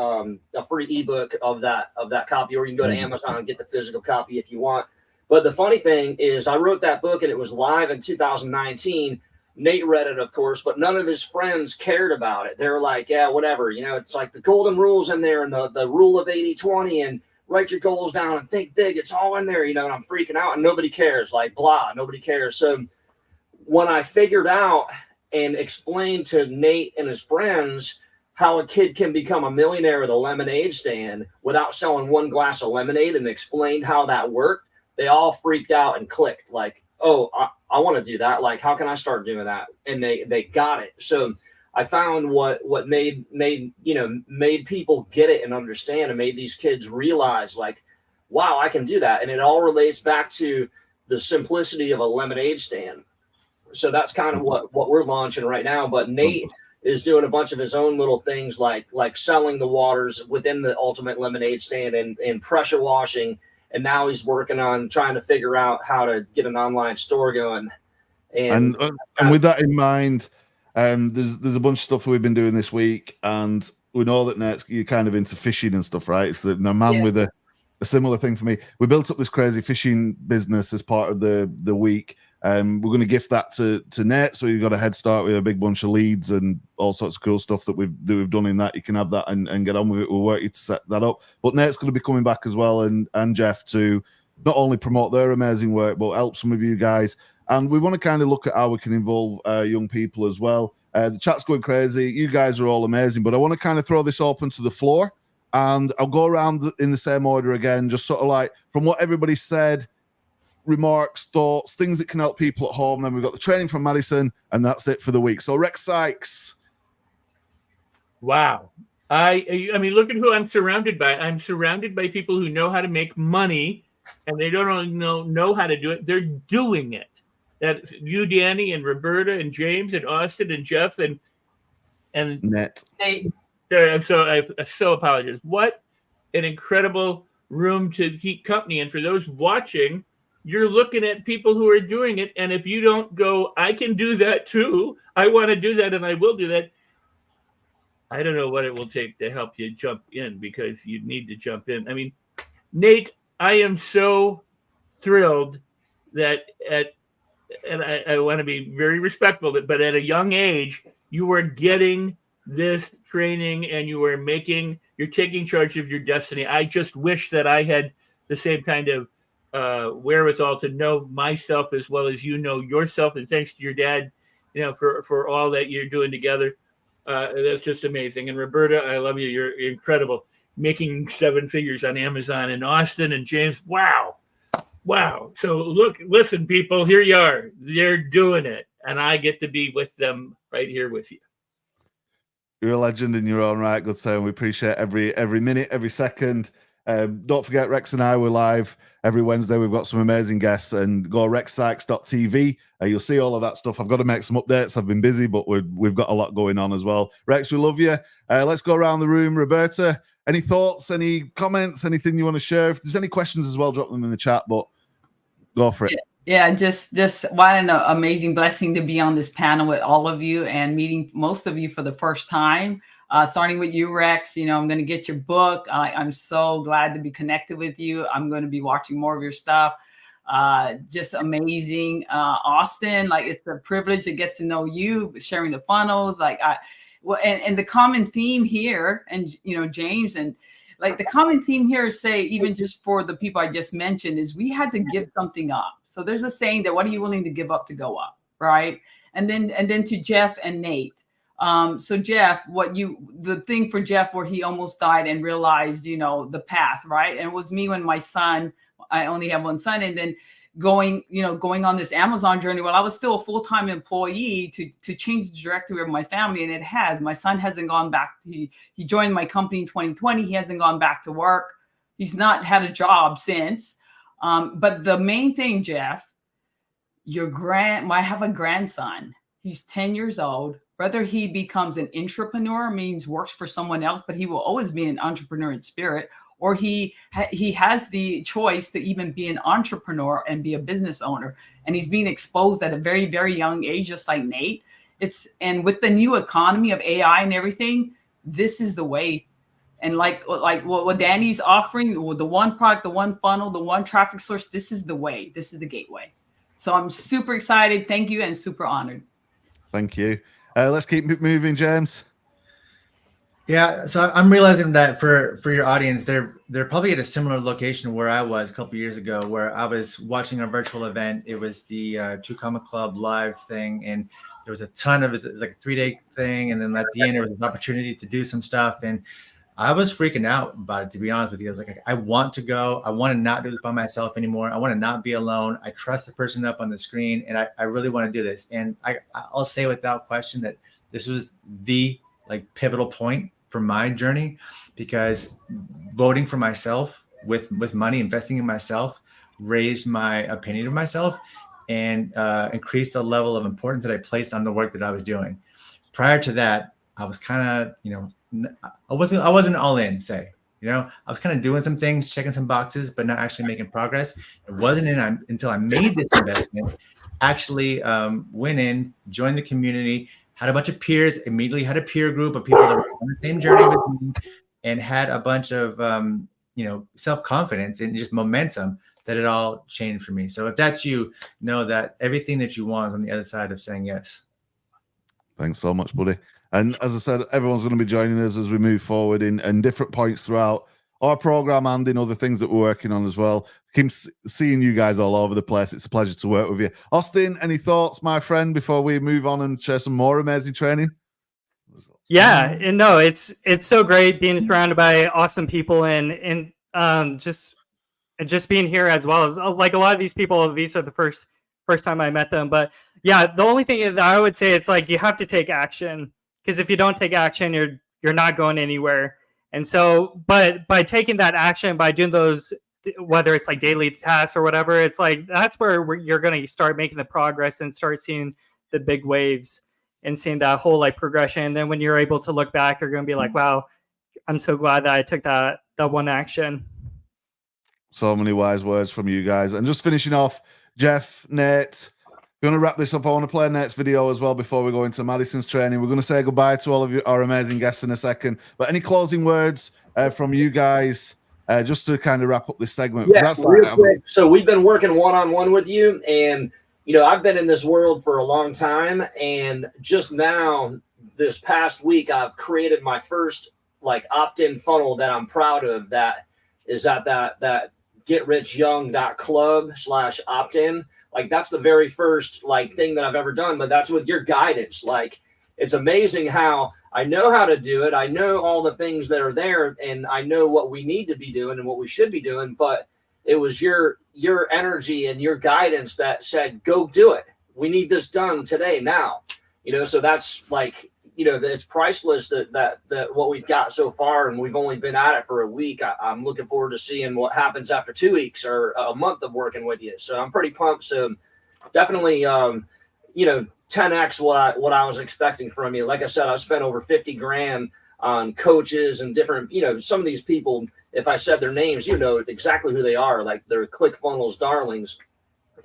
free ebook of that copy, or you can go to Amazon and get the physical copy if you want. But the funny thing is, I wrote that book and it was live in 2019. Nate read it, of course, but none of his friends cared about it. They were like, yeah, whatever. It's like the golden rules in there, and the rule of 80-20, and write your goals down and think big. It's all in there, and I'm freaking out, and nobody cares. Like, blah, nobody cares. So when I figured out and explained to Nate and his friends how a kid can become a millionaire at a lemonade stand without selling one glass of lemonade, and explained how that worked, they all freaked out and clicked. Like, oh, I want to do that. Like, how can I start doing that? And they got it. So I found what made people get it and understand, and made these kids realize, like, wow, I can do that. And it all relates back to the simplicity of a lemonade stand. So that's kind of what we're launching right now. But Nate is doing a bunch of his own little things, like selling the waters within the Ultimate Lemonade Stand, and pressure washing and now he's working on trying to figure out how to get an online store going. And with that in mind, there's a bunch of stuff we've been doing this week, and we know that Nate, you're kind of into fishing and stuff, right? It's the man with a similar thing for me. We built up this crazy fishing business as part of the week. We're going to gift that to Nate, so you've got a head start with a big bunch of leads and all sorts of cool stuff that we've done in that. You can have that and get on with it. We'll work you to set that up. But Nate's going to be coming back as well, and Jeff, to not only promote their amazing work, but help some of you guys. And we want to kind of look at how we can involve young people as well. The chat's going crazy. You guys are all amazing, but I want to kind of throw this open to the floor, and I'll go around in the same order again, just sort of like from what everybody said, remarks, thoughts, things that can help people at home. Then we've got the training from Madison, and that's it for the week. So Rex Sykes. Wow. I mean, look at who I'm surrounded by. I'm surrounded by people who know how to make money, and they don't only know how to do it, they're doing it. That you, Danny, and Roberta, and James, and Austin, and Jeff, and Net. I so apologize. What an incredible room to keep company. And for those watching, you're looking at people who are doing it. And if you don't go, I can do that too. I want to do that, and I will do that. I don't know what it will take to help you jump in, because you need to jump in. I mean, Nate, I am so thrilled that and I want to be very respectful, but at a young age, you were getting this training and you're taking charge of your destiny. I just wish that I had the same kind of wherewithal to know myself as well as you know yourself. And thanks to your dad, for all that you're doing together. That's just amazing. And Roberta, I love you. You're incredible. Making 7 figures on Amazon. And Austin and James, wow. So listen, people, here you are. They're doing it. And I get to be with them right here with you. You're a legend in your own right, good sir. We appreciate every minute, every second. Don't forget, Rex and I, we're live every Wednesday. We've got some amazing guests, and go rexsykes.tv. You'll see all of that stuff. I've got to make some updates. I've been busy, but we've got a lot going on as well. Rex, we love you. Let's go around the room. Roberta, any thoughts, any comments, anything you want to share? If there's any questions as well, drop them in the chat, but go for it. Yeah, just what an amazing blessing to be on this panel with all of you and meeting most of you for the first time. Starting with you, Rex, I'm going to get your book. I'm so glad to be connected with you. I'm going to be watching more of your stuff. Just amazing. Austin, it's a privilege to get to know you, sharing the funnels. And the common theme here, and James, and the common theme here is, say, even just for the people I just mentioned, is we had to give something up. So there's a saying that, what are you willing to give up to go up, right? And then to Jeff and Nate. So Jeff, the thing for Jeff where he almost died and realized, the path, right? And it was me when I only have one son, and then going on this Amazon journey while I was still a full-time employee to change the trajectory of my family. And it has. My son hasn't gone back. He joined my company in 2020. He hasn't gone back to work. He's not had a job since. But the main thing, Jeff, I have a grandson. He's 10 years old. Whether he becomes an intrapreneur, means works for someone else, but he will always be an entrepreneur in spirit, or he has the choice to even be an entrepreneur and be a business owner. And he's being exposed at a very, very young age, just like Nate. And with the new economy of AI and everything, this is the way. And like what Danny's offering, the one product, the one funnel, the one traffic source, this is the way. This is the gateway. So I'm super excited. Thank you, and super honored. Thank you. Let's keep moving, James. Yeah, so I'm realizing that for your audience, they're probably at a similar location where I was a couple years ago, where I was watching a virtual event. It was the Two Comma Club live thing, and there was a ton of it was like a 3-day thing, and then at the end there was an opportunity to do some stuff, and I was freaking out about it, to be honest with you. I was like, I want to go. I want to not do this by myself anymore. I want to not be alone. I trust the person up on the screen, and I really want to do this. And I'll say without question that this was the pivotal point for my journey, because voting for myself with money, investing in myself, raised my opinion of myself and increased the level of importance that I placed on the work that I was doing. Prior to that, I was kind of, I wasn't all in, say. You know, I was kind of doing some things, checking some boxes, but not actually making progress. It wasn't until I made this investment, actually went in, joined the community, had a bunch of peers, immediately had a peer group of people that were on the same journey with me, and had a bunch of, you know, self-confidence and just momentum that it all changed for me. So if that's you, know that everything that you want is on the other side of saying yes. Thanks so much, buddy. And as I said, everyone's going to be joining us as we move forward in different points throughout our program and in other things that we're working on as well. Keep seeing you guys all over the place. It's a pleasure to work with you. Austin, any thoughts, my friend, before we move on and share some more amazing training? Yeah, and no, it's so great being surrounded by awesome people and just being here as well. As like a lot of these people, these are the first time I met them. But yeah, the only thing that I would say, it's like you have to take action, because if you don't take action, you're not going anywhere. And so, but by taking that action, by doing those, whether it's like daily tasks or whatever, it's like that's where you're going to start making the progress and start seeing the big waves and seeing that whole like progression. And then when you're able to look back, you're going to be like, wow, I'm so glad that I took that one action. So many wise words from you guys. And just finishing off, Jeff, Nate, we're going to wrap this up. I want to play Nate's video as well before we go into Madison's training. We're going to say goodbye to all of you, our amazing guests, in a second. But any closing words from you guys just to kind of wrap up this segment? Yeah, real quick. So we've been working one-on-one with you, and you know, I've been in this world for a long time, and just now, this past week, I've created my first like opt-in funnel that I'm proud of. That is at that getrichyoung.club/opt-in. Like that's the very first like thing that I've ever done, but that's with your guidance. Like it's amazing how I know how to do it. I know all the things that are there, and I know what we need to be doing and what we should be doing, but it was your energy and your guidance that said, go do it. We need this done today, now. You know, so that's like, you know, it's priceless that what we've got so far, and we've only been at it for a week. I'm looking forward to seeing what happens after 2 weeks or a month of working with you. So I'm pretty pumped. So definitely, you know, 10x what I was expecting from you. Like I said, I spent over 50 grand on coaches and different, you know, some of these people, if I said their names, you know exactly who they are. Like they're ClickFunnels darlings.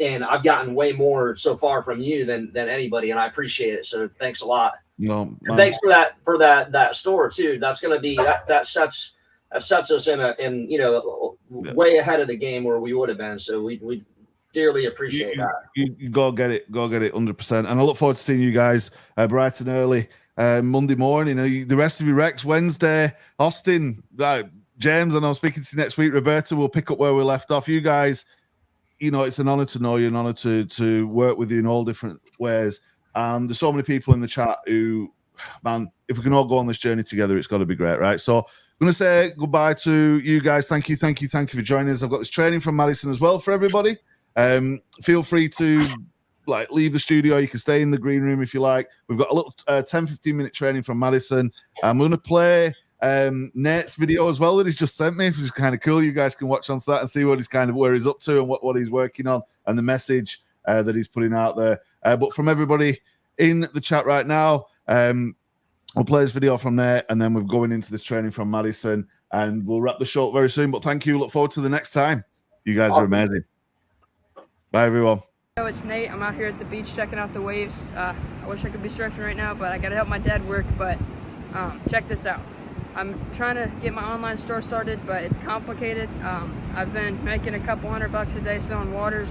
And I've gotten way more so far from you than anybody, and I appreciate it. So thanks a lot. No, and thanks for that store too. That's going to be that sets us in you know way ahead of the game where we would have been. So we dearly appreciate that. You go get it 100%. And I look forward to seeing you guys bright and early Monday morning. The rest of you, Rex, Wednesday, Austin, James, and I'm speaking to you next week. Roberta will pick up where we left off. You guys, you know, it's an honor to know you, an honor to work with you in all different ways. And there's so many people in the chat who, man, if we can all go on this journey together, it's got to be great, right? So I'm going to say goodbye to you guys. Thank you for joining us. I've got this training from Madison as well for everybody. Feel free to leave the studio. You can stay in the green room if you like. We've got a little 10-15 minute training from Madison. I'm going to play Nate's video as well that he's just sent me, which is kind of cool. You guys can watch onto that and see what he's where he's up to and what he's working on and the message that he's putting out there. But from everybody in the chat right now, we'll play this video from Nate, and then we're going into this training from Madison, and we'll wrap the show up very soon. But thank you. Look forward to the next time. You guys are amazing. Bye, everyone. Yo, it's Nate. I'm out here at the beach checking out the waves. I wish I could be surfing right now, but I got to help my dad work. But check this out. I'm trying to get my online store started, but it's complicated. I've been making a couple $100 a day selling waters,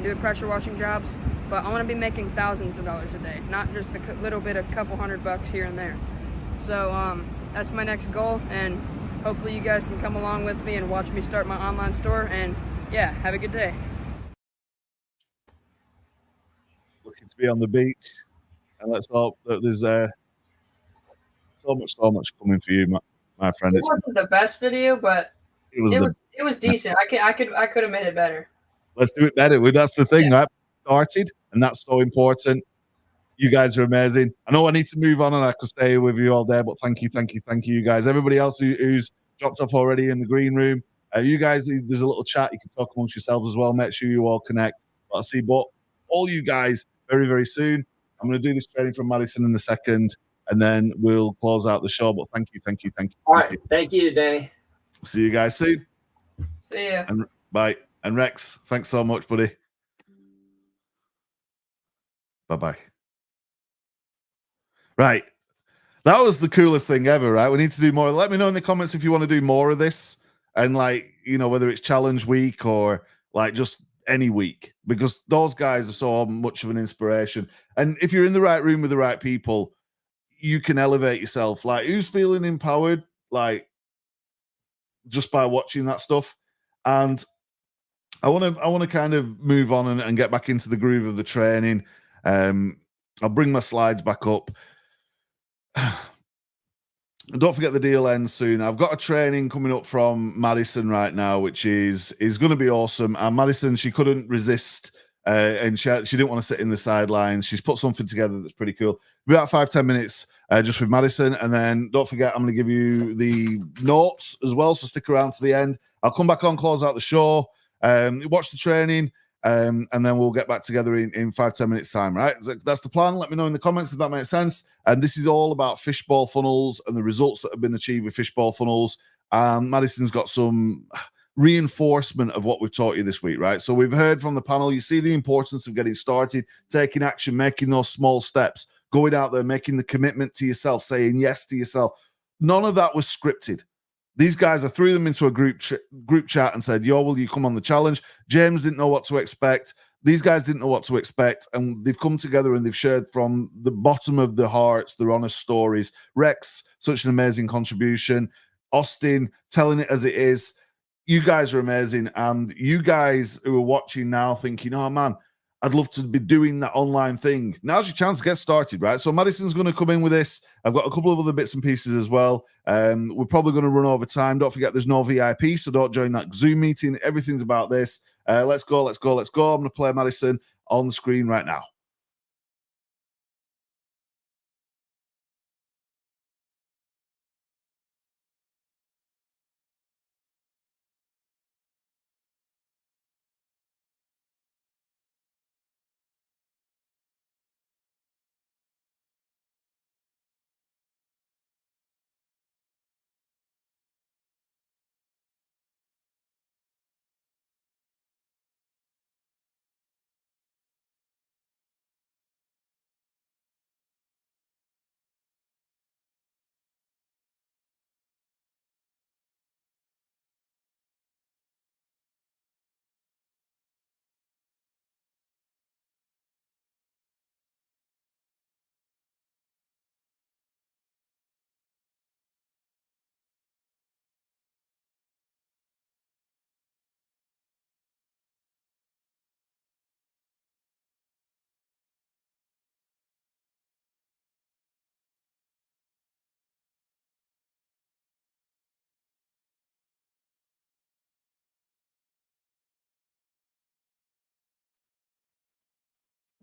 doing pressure washing jobs, but I want to be making thousands of dollars a day, not just a little bit of couple $100 here and there. So that's my next goal, and hopefully you guys can come along with me and watch me start my online store. And yeah, have a good day. Looking to be on the beach, and let's hope that there's so much coming for you, my friend. It wasn't the best video, but it was decent. I could have made it better. Let's do it better. That's the thing, right? Started, and that's so important. You guys are amazing. I know I need to move on, and I could stay with you all day, but thank you, you guys. Everybody else who's dropped off already in the green room, you guys, there's a little chat. You can talk amongst yourselves as well. Make sure you all connect. I'll see all you guys very, very soon. I'm going to do this training from Madison in a second, and then we'll close out the show. But thank you. All right. Thank you, Danny. See you guys soon. See ya. And bye. And Rex, thanks so much, buddy. Bye-bye. Right. That was the coolest thing ever, right? We need to do more. Let me know in the comments if you want to do more of this. And like, you know, whether it's challenge week or like just any week, because those guys are so much of an inspiration. And if you're in the right room with the right people, you can elevate yourself. Like, who's feeling empowered? Like, just by watching that stuff. And I want to kind of move on and get back into the groove of the training. I'll bring my slides back up. Don't forget the deal ends soon. I've got a training coming up from Madison right now, which is going to be awesome. And Madison, she couldn't resist, and she didn't want to sit in the sidelines. She's put something together that's pretty cool. About 5-10 minutes just with Madison, and then don't forget I'm going to give you the notes as well. So stick around to the end. I'll come back on, close out the show, watch the training. And then we'll get back together in 5-10 minutes time, right? That's the plan. Let me know in the comments if that makes sense. And this is all about fishbowl funnels and the results that have been achieved with fishbowl funnels. Madison's got some reinforcement of what we've taught you this week, right? So we've heard from the panel, you see the importance of getting started, taking action, making those small steps, going out there, making the commitment to yourself, saying yes to yourself. None of that was scripted. These guys, I threw them into a group chat and said, yo, will you come on the challenge? James didn't know what to expect. These guys didn't know what to expect. And they've come together and they've shared from the bottom of their hearts, their honest stories. Rex, such an amazing contribution. Austin, telling it as it is. You guys are amazing. And you guys who are watching now thinking, oh, man, I'd love to be doing that online thing. Now's your chance to get started, right? So Madison's going to come in with this. I've got a couple of other bits and pieces as well. We're probably going to run over time. Don't forget there's no VIP, so don't join that Zoom meeting. Everything's about this. Let's go, let's go, let's go. I'm going to play Madison on the screen right now.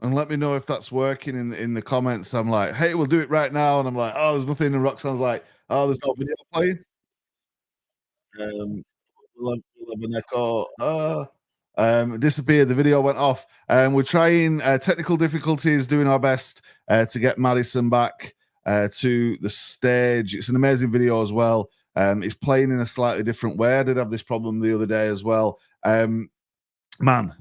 And let me know if that's working in the comments. I'm like, hey, we'll do it right now. And I'm like, oh, there's nothing. And Roxanne's like, oh, there's no video playing. We'll have an echo. Disappeared. The video went off. We're trying technical difficulties, doing our best to get Madison back to the stage. It's an amazing video as well. It's playing in a slightly different way. I did have this problem the other day as well. Man,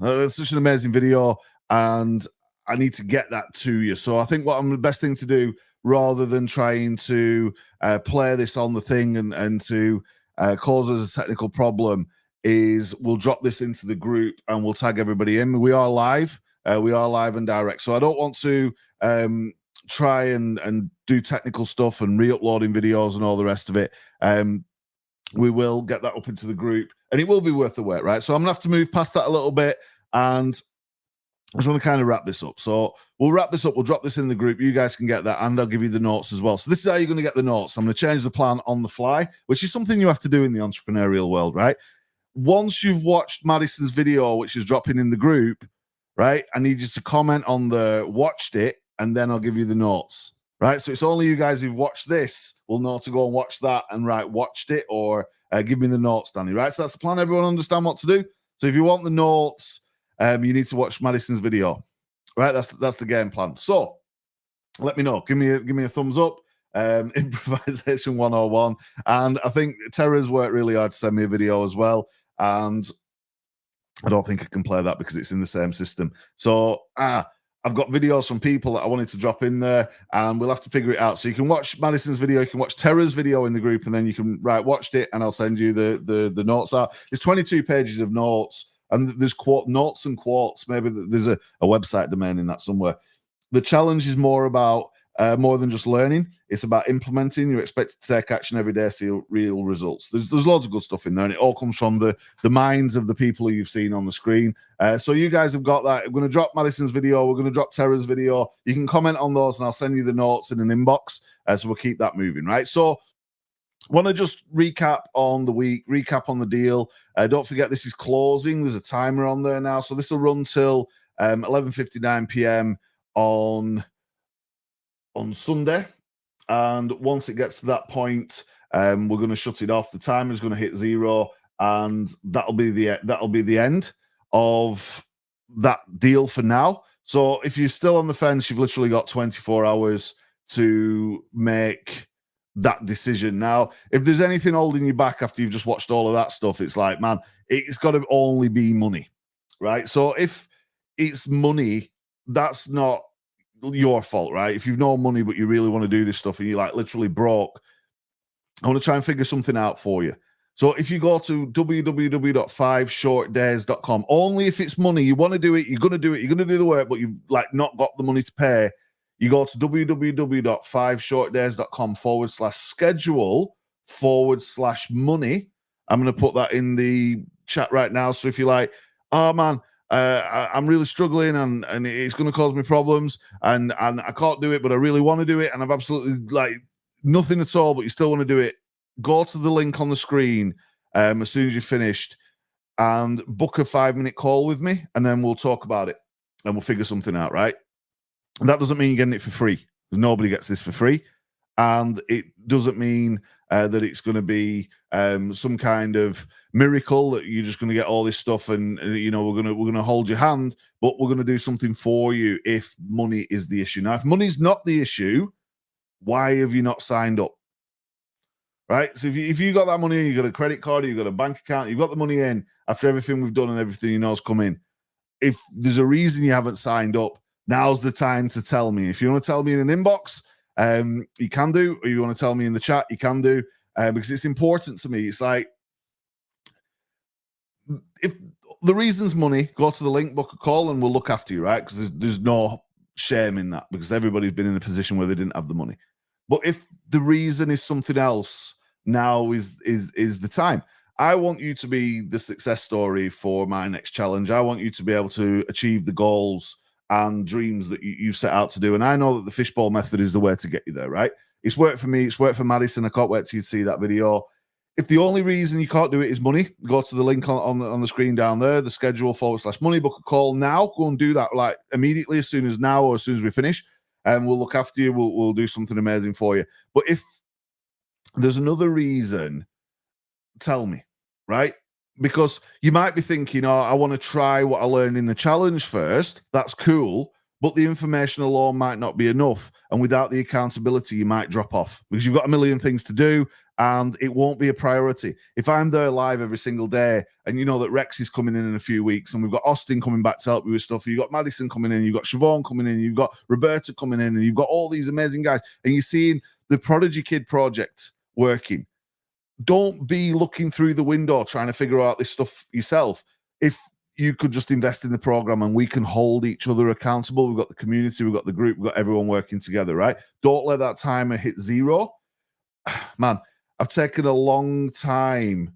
it's such an amazing video, and I need to get that to you. So I think the best thing to do, rather than trying to play this on the thing and to cause us a technical problem, is we'll drop this into the group and we'll tag everybody in. We are live. We are live and direct. So I don't want to try and do technical stuff and re-uploading videos and all the rest of it. We will get that up into the group, and it will be worth the wait, right? So I'm going to have to move past that a little bit, and I just want to kind of wrap this up. So we'll wrap this up. We'll drop this in the group. You guys can get that, and I'll give you the notes as well. So this is how you're going to get the notes. I'm going to change the plan on the fly, which is something you have to do in the entrepreneurial world, right? Once you've watched Madison's video, which is dropping in the group, right, I need you to comment on the watched it, and then I'll give you the notes, right? So it's only you guys who've watched this will know to go and watch that and write watched it, or give me the notes, Danny, right? So that's the plan. Everyone understand what to do? So if you want the notes, you need to watch Madison's video, right? That's the game plan. So let me know. Give me a thumbs up Improvisation 101. And I think Tara's worked really hard to send me a video as well. And I don't think I can play that because it's in the same system. So I've got videos from people that I wanted to drop in there, and we'll have to figure it out. So you can watch Madison's video, you can watch Tara's video in the group, and then you can watched it, and I'll send you the notes out. There's 22 pages of notes, and there's notes and quotes. Maybe there's a website domain in that somewhere. The challenge is more about more than just learning. It's about implementing. You're expected to take action every day, see real results. There's loads of good stuff in there, and it all comes from the minds of the people who you've seen on the screen. So you guys have got that. I'm going to drop Madison's video. We're going to drop Tara's video. You can comment on those, and I'll send you the notes in an inbox. So we'll keep that moving, right? So want to just recap on the week, recap on the deal. Don't forget, this is closing. There's a timer on there now. So this will run till 11:59 p.m. on Sunday, and once it gets to that point, we're going to shut it off. The timer is going to hit 0, and that'll be the end of that deal for now. So if you're still on the fence, you've literally got 24 hours to make that decision. Now, if there's anything holding you back after you've just watched all of that stuff, it's like, man, it's got to only be money, right? So if it's money, that's not your fault, right? If you've no money but you really want to do this stuff and you're like literally broke, I want to try and figure something out for you. So if you go to www.5shortdays.com, only if it's money, you want to do it, you're going to do it, you're going to do the work, but you've like not got the money to pay, you go to www.5shortdays.com/schedule/money. I'm going to put that in the chat right now. So if you're like, oh man, I'm really struggling and it's going to cause me problems and I can't do it, but I really want to do it, and I've absolutely like nothing at all, but you still want to do it, go to the link on the screen as soon as you're finished and book a 5-minute call with me, and then we'll talk about it and we'll figure something out, right? And that doesn't mean you're getting it for free. Nobody gets this for free. And it doesn't mean that it's going to be some kind of miracle that you're just going to get all this stuff and you know we're going to hold your hand, but we're going to do something for you if money is the issue. Now, if money's not the issue, why have you not signed up? Right? So if you got that money and you got a credit card, or you got a bank account, you've got the money in after everything we've done and everything you know's come in. If there's a reason you haven't signed up, now's the time to tell me. If you want to tell me in an inbox, you can do, or you want to tell me in the chat, you can do, because it's important to me. It's like, if the reason's money, go to the link, book a call, and we'll look after you, right? Because there's no shame in that, because everybody's been in a position where they didn't have the money. But if the reason is something else, now is the time. I want you to be the success story for my next challenge. I want you to be able to achieve the goals and dreams that you set out to do. And I know that the fishbowl method is the way to get you there, right? It's worked for me. It's worked for Madison. I can't wait till you see that video. If the only reason you can't do it is money, go to the link on the screen down there, the schedule/money, book a call now. Go and do that like immediately, as soon as now or as soon as we finish. And we'll look after you. We'll do something amazing for you. But if there's another reason, tell me, right? Because you might be thinking, oh, I want to try what I learned in the challenge first. That's cool. But the information alone might not be enough. And without the accountability, you might drop off because you've got a million things to do and it won't be a priority. If I'm there live every single day and you know that Rex is coming in a few weeks and we've got Austin coming back to help you with stuff, you've got Madison coming in, you've got Siobhan coming in, you've got Roberta coming in, and you've got all these amazing guys, and you're seeing the Prodigy Kid project working. Don't be looking through the window trying to figure out this stuff yourself. If you could just invest in the program and we can hold each other accountable. We've got the community, we've got the group, we've got everyone working together, right? Don't let that timer hit 0. Man, I've taken a long time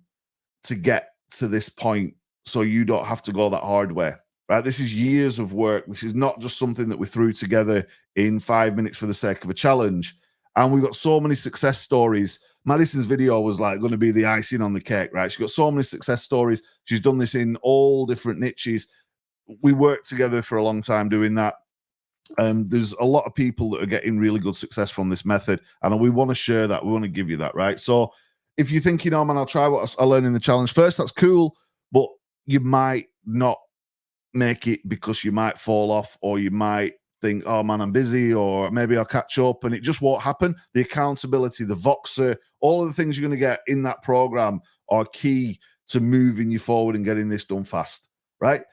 to get to this point so you don't have to go that hard way, right? This is years of work. This is not just something that we threw together in 5 minutes for the sake of a challenge. And we've got so many success stories. Madison's video was like going to be the icing on the cake, right? She's got so many success stories. She's done this in all different niches. We worked together for a long time doing that. There's a lot of people that are getting really good success from this method, and we want to share that. We want to give you that, right? So if you're thinking, oh man, I'll try what I learned in the challenge first, that's cool, but you might not make it because you might fall off or you might think, oh man, I'm busy, or maybe I'll catch up, and it just won't happen. The accountability, the Voxer, all of the things you're going to get in that program are key to moving you forward and getting this done fast, right?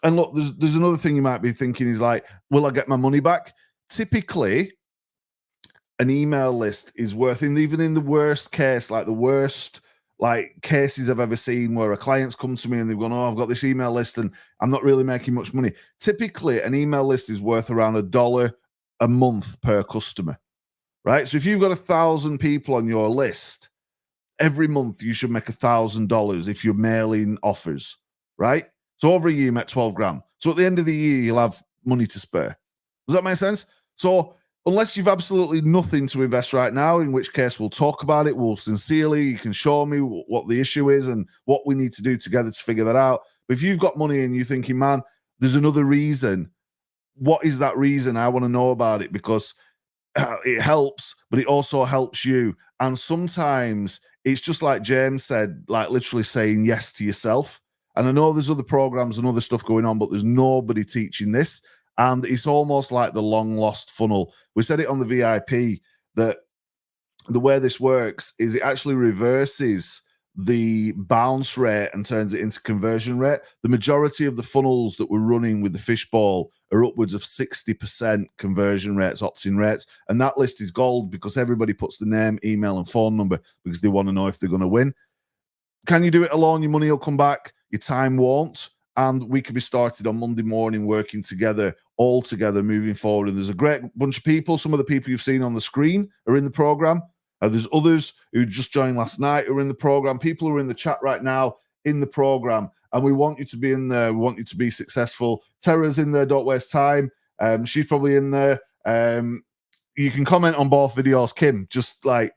And look, there's another thing you might be thinking is like, will I get my money back? Typically, an email list is worth, even in the worst case, like the worst like cases I've ever seen where a client's come to me and they've gone, oh, I've got this email list and I'm not really making much money. Typically, an email list is worth around $1 a month per customer, right? So if you've got 1,000 people on your list, every month you should make $1,000 if you're mailing offers, right? So over a year, you make 12 grand. So at the end of the year, you'll have money to spare. Does that make sense? So unless you've absolutely nothing to invest right now, in which case we'll talk about it. We'll sincerely, you can show me what the issue is and what we need to do together to figure that out. But if you've got money and you're thinking, man, there's another reason, what is that reason? I want to know about it, because it helps, but it also helps you. And sometimes it's just like James said, like literally saying yes to yourself. And I know there's other programs and other stuff going on, but there's nobody teaching this. And it's almost like the long lost funnel. We said it on the VIP that the way this works is it actually reverses the bounce rate and turns it into conversion rate. The majority of the funnels that we're running with the fishbowl are upwards of 60% conversion rates, opt-in rates. And that list is gold because everybody puts the name, email, and phone number because they want to know if they're going to win. Can you do it alone? Your money will come back. Your time won't. And we could be started on Monday morning working together, all together, moving forward. And there's a great bunch of people. Some of the people you've seen on the screen are in the program. There's others who just joined last night who are in the program. People who are in the chat right now in the program. And we want you to be in there. We want you to be successful. Tara's in there. Don't waste time. She's probably in there. You can comment on both videos. Kim, just like,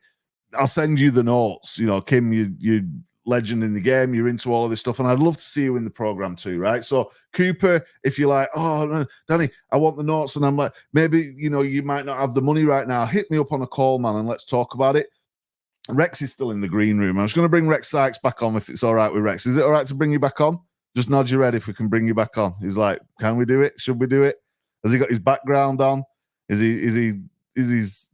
I'll send you the notes. You know, Kim, you legend in the game, you're into all of this stuff, and I'd love to see you in the program too, right? So Cooper, if you're like, oh Danny, I want the notes, and I'm like, maybe you might not have the money right now, hit me up on a call, man, and let's talk about it. Rex is still in the green room. I was going to bring Rex Sykes back on if it's all right with Rex. Is it all right to bring you back on? Just nod your head if we can bring you back on. He's like, can we do it? Should we do it? Has he got his background on? Is he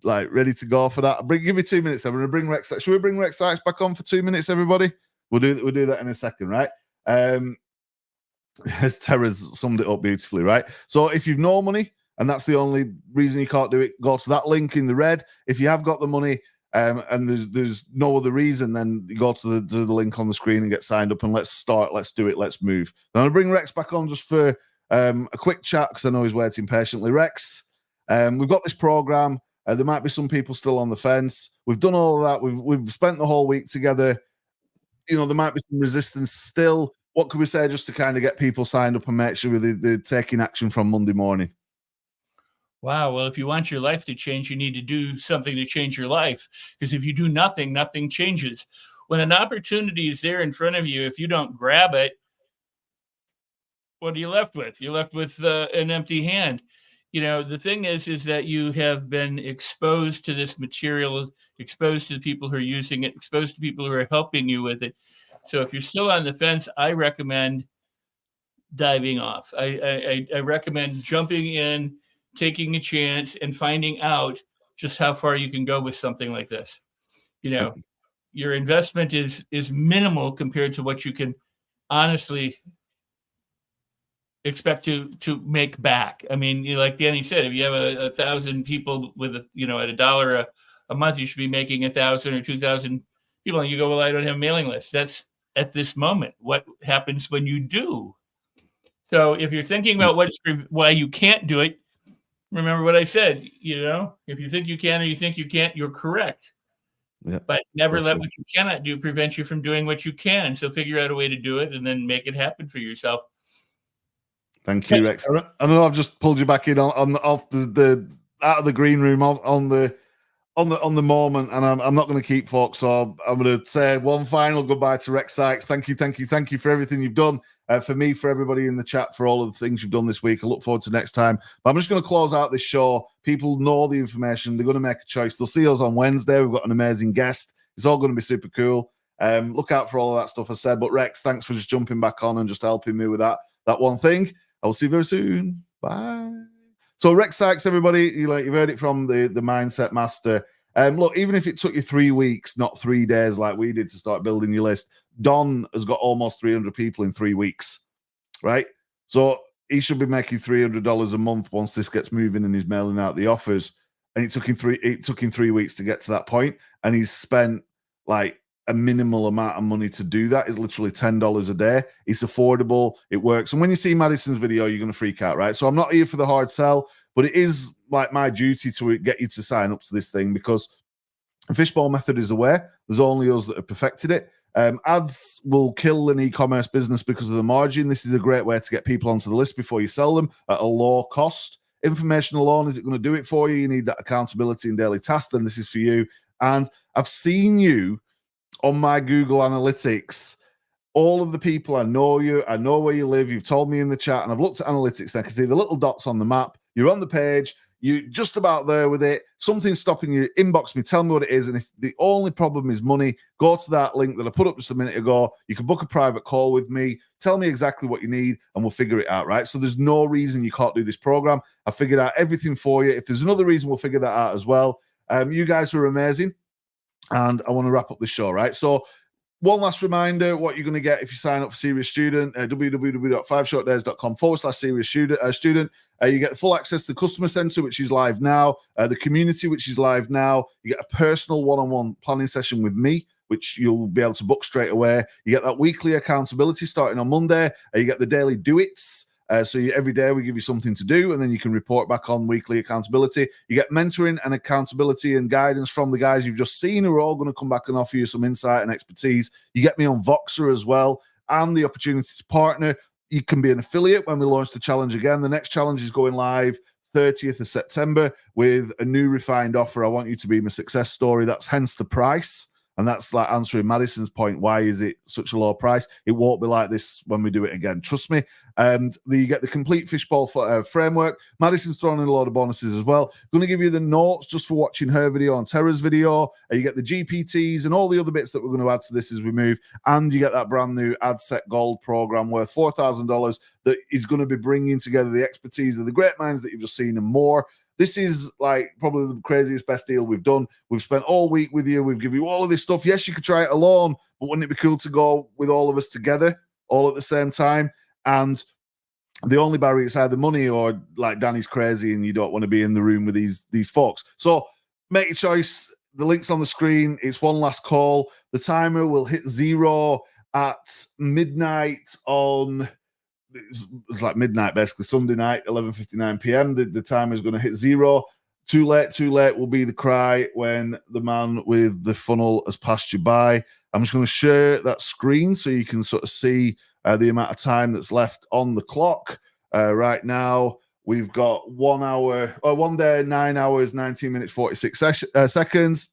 like ready to go for that? Give me 2 minutes. I'm going to bring Rex. Should we bring Rex Sykes back on for 2 minutes, everybody? We'll do that in a second, right? As Tara's summed it up beautifully, right? So if you've no money and that's the only reason you can't do it, go to that link in the red. If you have got the money and there's no other reason, then you go to the link on the screen and get signed up, and let's start. Let's do it. Let's move. Now I'll bring Rex back on just for a quick chat because I know he's waiting patiently. Rex, we've got this program. There might be some people still on the fence. We've done all of that. We've spent the whole week together. There might be some resistance still. What could we say just to kind of get people signed up and make sure they're taking action from Monday morning? Wow. Well, if you want your life to change, you need to do something to change your life. Because if you do nothing, nothing changes. When an opportunity is there in front of you, if you don't grab it, what are you left with? You're left with an empty hand. The thing is that you have been exposed to this material, exposed to the people who are using it, exposed to people who are helping you with it. So if you're still on the fence, I recommend diving off. I recommend jumping in, taking a chance, and finding out just how far you can go with something like this. Your investment is minimal compared to what you can honestly expect to make back. I mean, like Danny said, if you have 1,000 people with at $1 a month, you should be making 1,000 or 2,000 people. And you go, well, I don't have a mailing list. That's at this moment. What happens when you do? So if you're thinking about why you can't do it, remember what I said. If you think you can or you think you can't, you're correct. Yeah, but never let what you cannot do prevent you from doing what you can. So figure out a way to do it and then make it happen for yourself. Thank you, Rex. I know I've just pulled you back in off the out of the green room on the moment, and I'm not going to keep folks. So I'm going to say one final goodbye to Rex Sykes. Thank you for everything you've done for me, for everybody in the chat, for all of the things you've done this week. I look forward to next time. But I'm just going to close out this show. People know the information. They're going to make a choice. They'll see us on Wednesday. We've got an amazing guest. It's all going to be super cool. Look out for all of that stuff I said. But Rex, thanks for just jumping back on and just helping me with that one thing. I will see you very soon. Bye. So Rex Sykes, everybody, you've heard it from the Mindset Master. Look, even if it took you 3 weeks, not 3 days like we did to start building your list, Don has got almost 300 people in 3 weeks, right? So he should be making $300 a month once this gets moving and he's mailing out the offers. And it took him 3 weeks to get to that point, and he's spent like a minimal amount of money to do that. It's literally $10 a day. It's affordable. It works. And when you see Madison's video, you're going to freak out, right? So I'm not here for the hard sell, but it is like my duty to get you to sign up to this thing, because the fishbowl method is aware. There's only us that have perfected it. Ads will kill an e-commerce business because of the margin. This is a great way to get people onto the list before you sell them at a low cost. Information alone, is it going to do it for you? You need that accountability and daily task, then this is for you. And I've seen you on my Google Analytics. All of the people, I know you, I know where you live, you've told me in the chat, and I've looked at analytics, and I can see the little dots on the map. You're on the page, you're just about there with it. Something's stopping you, inbox me, tell me what it is. And if the only problem is money, go to that link that I put up just a minute ago. You can book a private call with me, tell me exactly what you need, and we'll figure it out, right? So there's no reason you can't do this program. I figured out everything for you. If there's another reason, we'll figure that out as well. You guys were amazing, and I want to wrap up the show, right? So one last reminder, what you're going to get if you sign up for Serious Student, www.5shortdays.com/Serious Student. You get full access to the Customer Center, which is live now, the community, which is live now. You get a personal one-on-one planning session with me, which you'll be able to book straight away. You get that weekly accountability starting on Monday. You get the daily do-its. So every day we give you something to do, and then you can report back on weekly accountability. You get mentoring and accountability and guidance from the guys you've just seen, who are all going to come back and offer you some insight and expertise. You get me on Voxer as well, and the opportunity to partner. You can be an affiliate when we launch the challenge again. The next challenge is going live 30th of September with a new refined offer. I want you to be my success story. That's hence the price. And that's like answering Madison's point. Why is it such a low price? It won't be like this when we do it again. Trust me. And you get the complete fishbowl framework. Madison's throwing in a lot of bonuses as well. Going to give you the notes just for watching her video and Tara's video. You get the GPTs and all the other bits that we're going to add to this as we move. And you get that brand new AdSet Gold program worth $4,000 that is going to be bringing together the expertise of the great minds that you've just seen and more. This is like probably the craziest, best deal we've done. We've spent all week with you. We've given you all of this stuff. Yes, you could try it alone, but wouldn't it be cool to go with all of us together, all at the same time? And the only barrier is either money or like Danny's crazy and you don't want to be in the room with these folks. So make your choice. The link's on the screen. It's one last call. The timer will hit 0 at midnight on... It's like midnight, basically, Sunday night, 11:59 p.m. The timer is going to hit 0. Too late will be the cry when the man with the funnel has passed you by. I'm just going to share that screen so you can sort of see the amount of time that's left on the clock. Right now, we've got 1 day, 9 hours, 19 minutes, 46 seconds.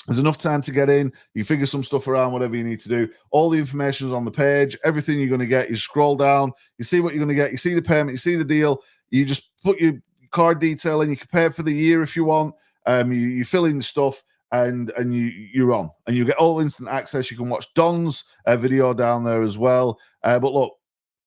There's enough time to get in. You figure some stuff around, whatever you need to do. All the information is on the page. Everything you're going to get, you scroll down, you see what you're going to get, you see the payment, you see the deal. You just put your card detail in. You can pay for the year if you want. You fill in the stuff, and you're on. And you get all instant access. You can watch Don's video down there as well. But look,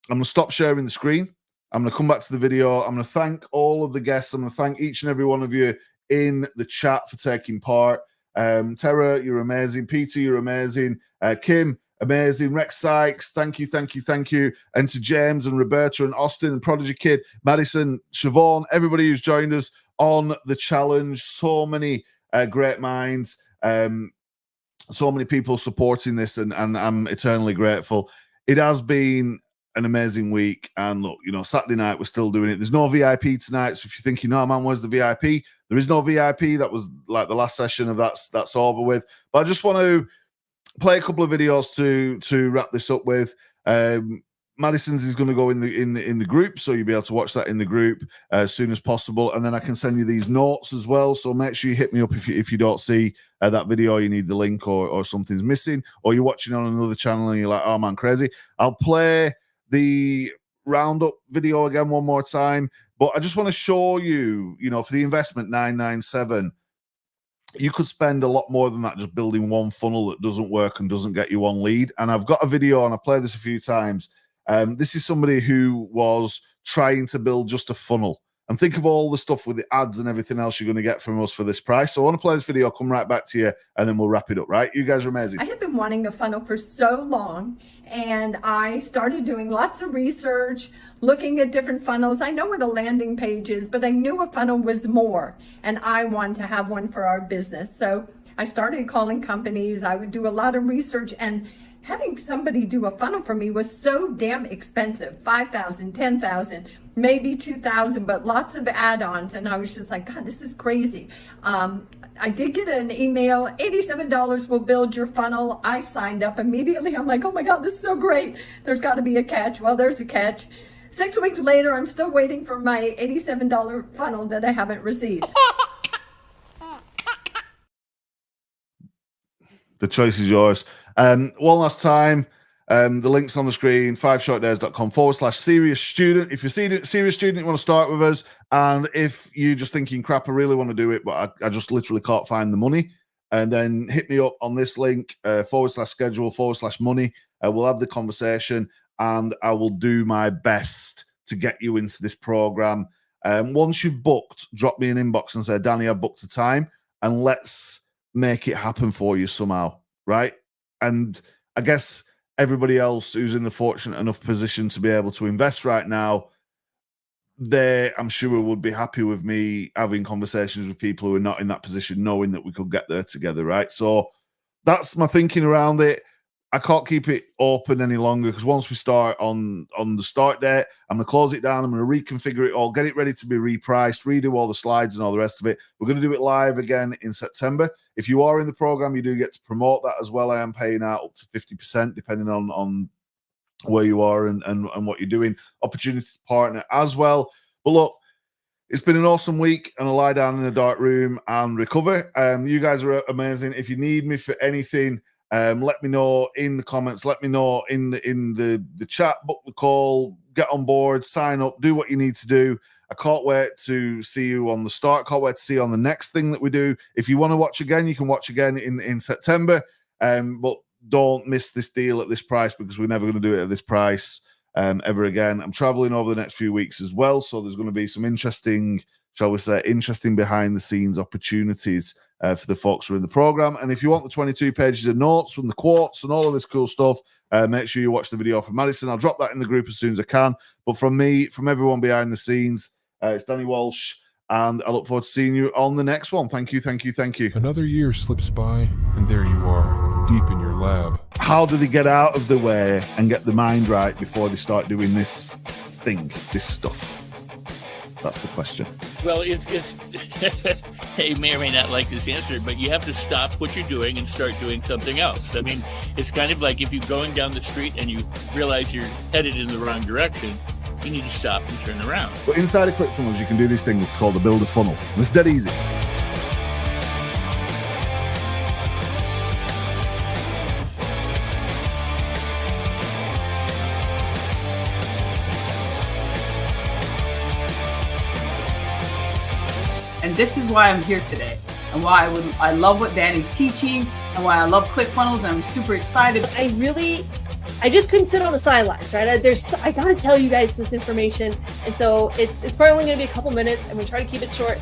I'm going to stop sharing the screen. I'm going to come back to the video. I'm going to thank all of the guests. I'm going to thank each and every one of you in the chat for taking part. Tara, you're amazing. Peter, you're amazing. Kim, amazing. Rex Sykes, thank you. And to James and Roberta and Austin and Prodigy Kid, Madison, Siobhan, everybody who's joined us on the challenge. So many great minds, so many people supporting this, and I'm eternally grateful. It has been an amazing week. And look, Saturday night, we're still doing it. There's no VIP tonight. So if you're thinking, no, man, where's the VIP? There is no VIP. That was like the last session of that's over with. But I just want to play a couple of videos to wrap this up with. Madison's is going to go in the group, so you'll be able to watch that in the group as soon as possible. And then I can send you these notes as well. So make sure you hit me up if you don't see that video, you need the link or something's missing, or you're watching on another channel and you're like, oh man, crazy. I'll play the roundup video again one more time. But I just want to show you, for the investment 997, you could spend a lot more than that just building one funnel that doesn't work and doesn't get you one lead. And I've got a video, and I've played this a few times. This is somebody who was trying to build just a funnel. and think of all the stuff with the ads and everything else you're going to get from us for this price. So I want to play this video, come right back to you, and then we'll wrap it up, right? You guys are amazing. I have been wanting a funnel for so long, and I started doing lots of research, looking at different funnels. I know what a landing page is, but I knew a funnel was more, and I wanted to have one for our business. So I started calling companies. I would do a lot of research, and having somebody do a funnel for me was so damn expensive. $5,000, $10,000, maybe $2,000, but lots of add-ons. And I was just like, God, this is crazy. I did get an email, $87 will build your funnel. I signed up immediately. I'm like, oh my God, this is so great. There's got to be a catch. Well, there's a catch. 6 weeks later, I'm still waiting for my $87 funnel that I haven't received. The choice is yours. One last time, the link's on the screen, 5shortdays.com/serious student. If you're a serious student, you want to start with us. And if you're just thinking, crap, I really want to do it, but I just literally can't find the money, and then hit me up on this link, /schedule/money. We'll have the conversation, and I will do my best to get you into this program. Once you've booked, drop me an inbox and say, Danny, I've booked a time, and let's make it happen for you somehow, right? And I guess everybody else who's in the fortunate enough position to be able to invest right now, they, I'm sure, would be happy with me having conversations with people who are not in that position, knowing that we could get there together, right? So that's my thinking around it. I can't keep it open any longer, because once we start on the start date, I'm going to close it down. I'm going to reconfigure it all, get it ready to be repriced, redo all the slides and all the rest of it. We're going to do it live again in September. If you are in the program, you do get to promote that as well. I am paying out up to 50%, depending on where you are and what you're doing. Opportunity to partner as well. But look, it's been an awesome week, and I'll lie down in a dark room and recover. You guys are amazing. If you need me for anything, let me know in the comments, let me know in the chat, book the call, get on board, sign up, do what you need to do. I can't wait to see you on the start. Can't wait to see you on the next thing that we do. If you want to watch again, you can watch again in September. But don't miss this deal at this price, because we're never going to do it at this price ever again. I'm traveling over the next few weeks as well, so there's going to be some interesting, shall we say, interesting behind the scenes opportunities for the folks who are in the program. And if you want the 22 pages of notes from the quotes and all of this cool stuff, make sure you watch the video from Madison. I'll drop that in the group as soon as I can. But from me, from everyone behind the scenes, it's Danny Walsh, and I look forward to seeing you on the next one. Thank you, thank you, thank you. Another year slips by, and there you are, deep in your lab. How do they get out of the way and get the mind right before they start doing this thing, this stuff? That's the question. Well, it's they may or may not like this answer, but you have to stop what you're doing and start doing something else. I mean, it's kind of like if you're going down the street and you realize you're headed in the wrong direction, you need to stop and turn around. But inside of ClickFunnels, you can do this thing called the build a funnel. And it's dead easy. And this is why I'm here today, and why I love what Danny's teaching, and why I love ClickFunnels, and I'm super excited. I just couldn't sit on the sidelines, right? I gotta tell you guys this information, and so it's probably only gonna be a couple minutes, and we try to keep it short,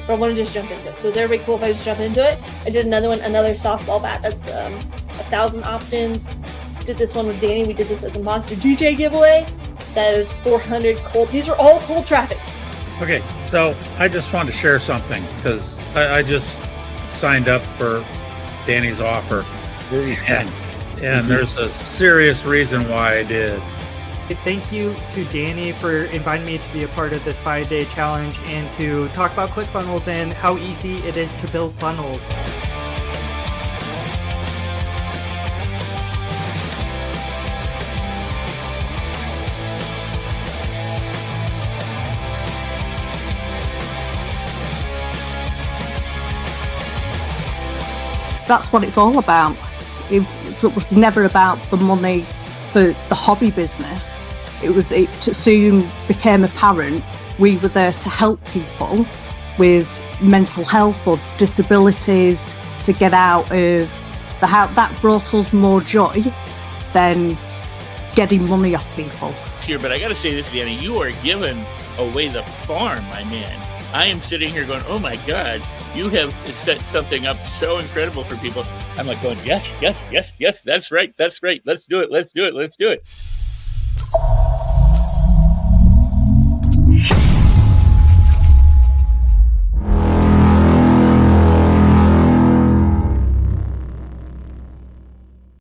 but I want to just jump into it. So is everybody cool if I just jump into it? I did another one, another softball bat. That's 1,000 opt-ins. Did this one with Danny. We did this as a Monster GJ giveaway. That is 400 cold. These are all cold traffic. Okay, so I just wanted to share something, because I just signed up for Danny's offer, and there's a serious reason why I did. Thank you to Danny for inviting me to be a part of this 5-day challenge and to talk about ClickFunnels and how easy it is to build funnels. That's what it's all about. It was never about the money for the hobby business. It soon became apparent we were there to help people with mental health or disabilities to get out of the house. That brought us more joy than getting money off people. Here, but I got to say this, Danny, you are given away the farm, my man. I am sitting here going, oh my God, you have set something up so incredible for people. I'm like going, yes, that's right. Let's do it.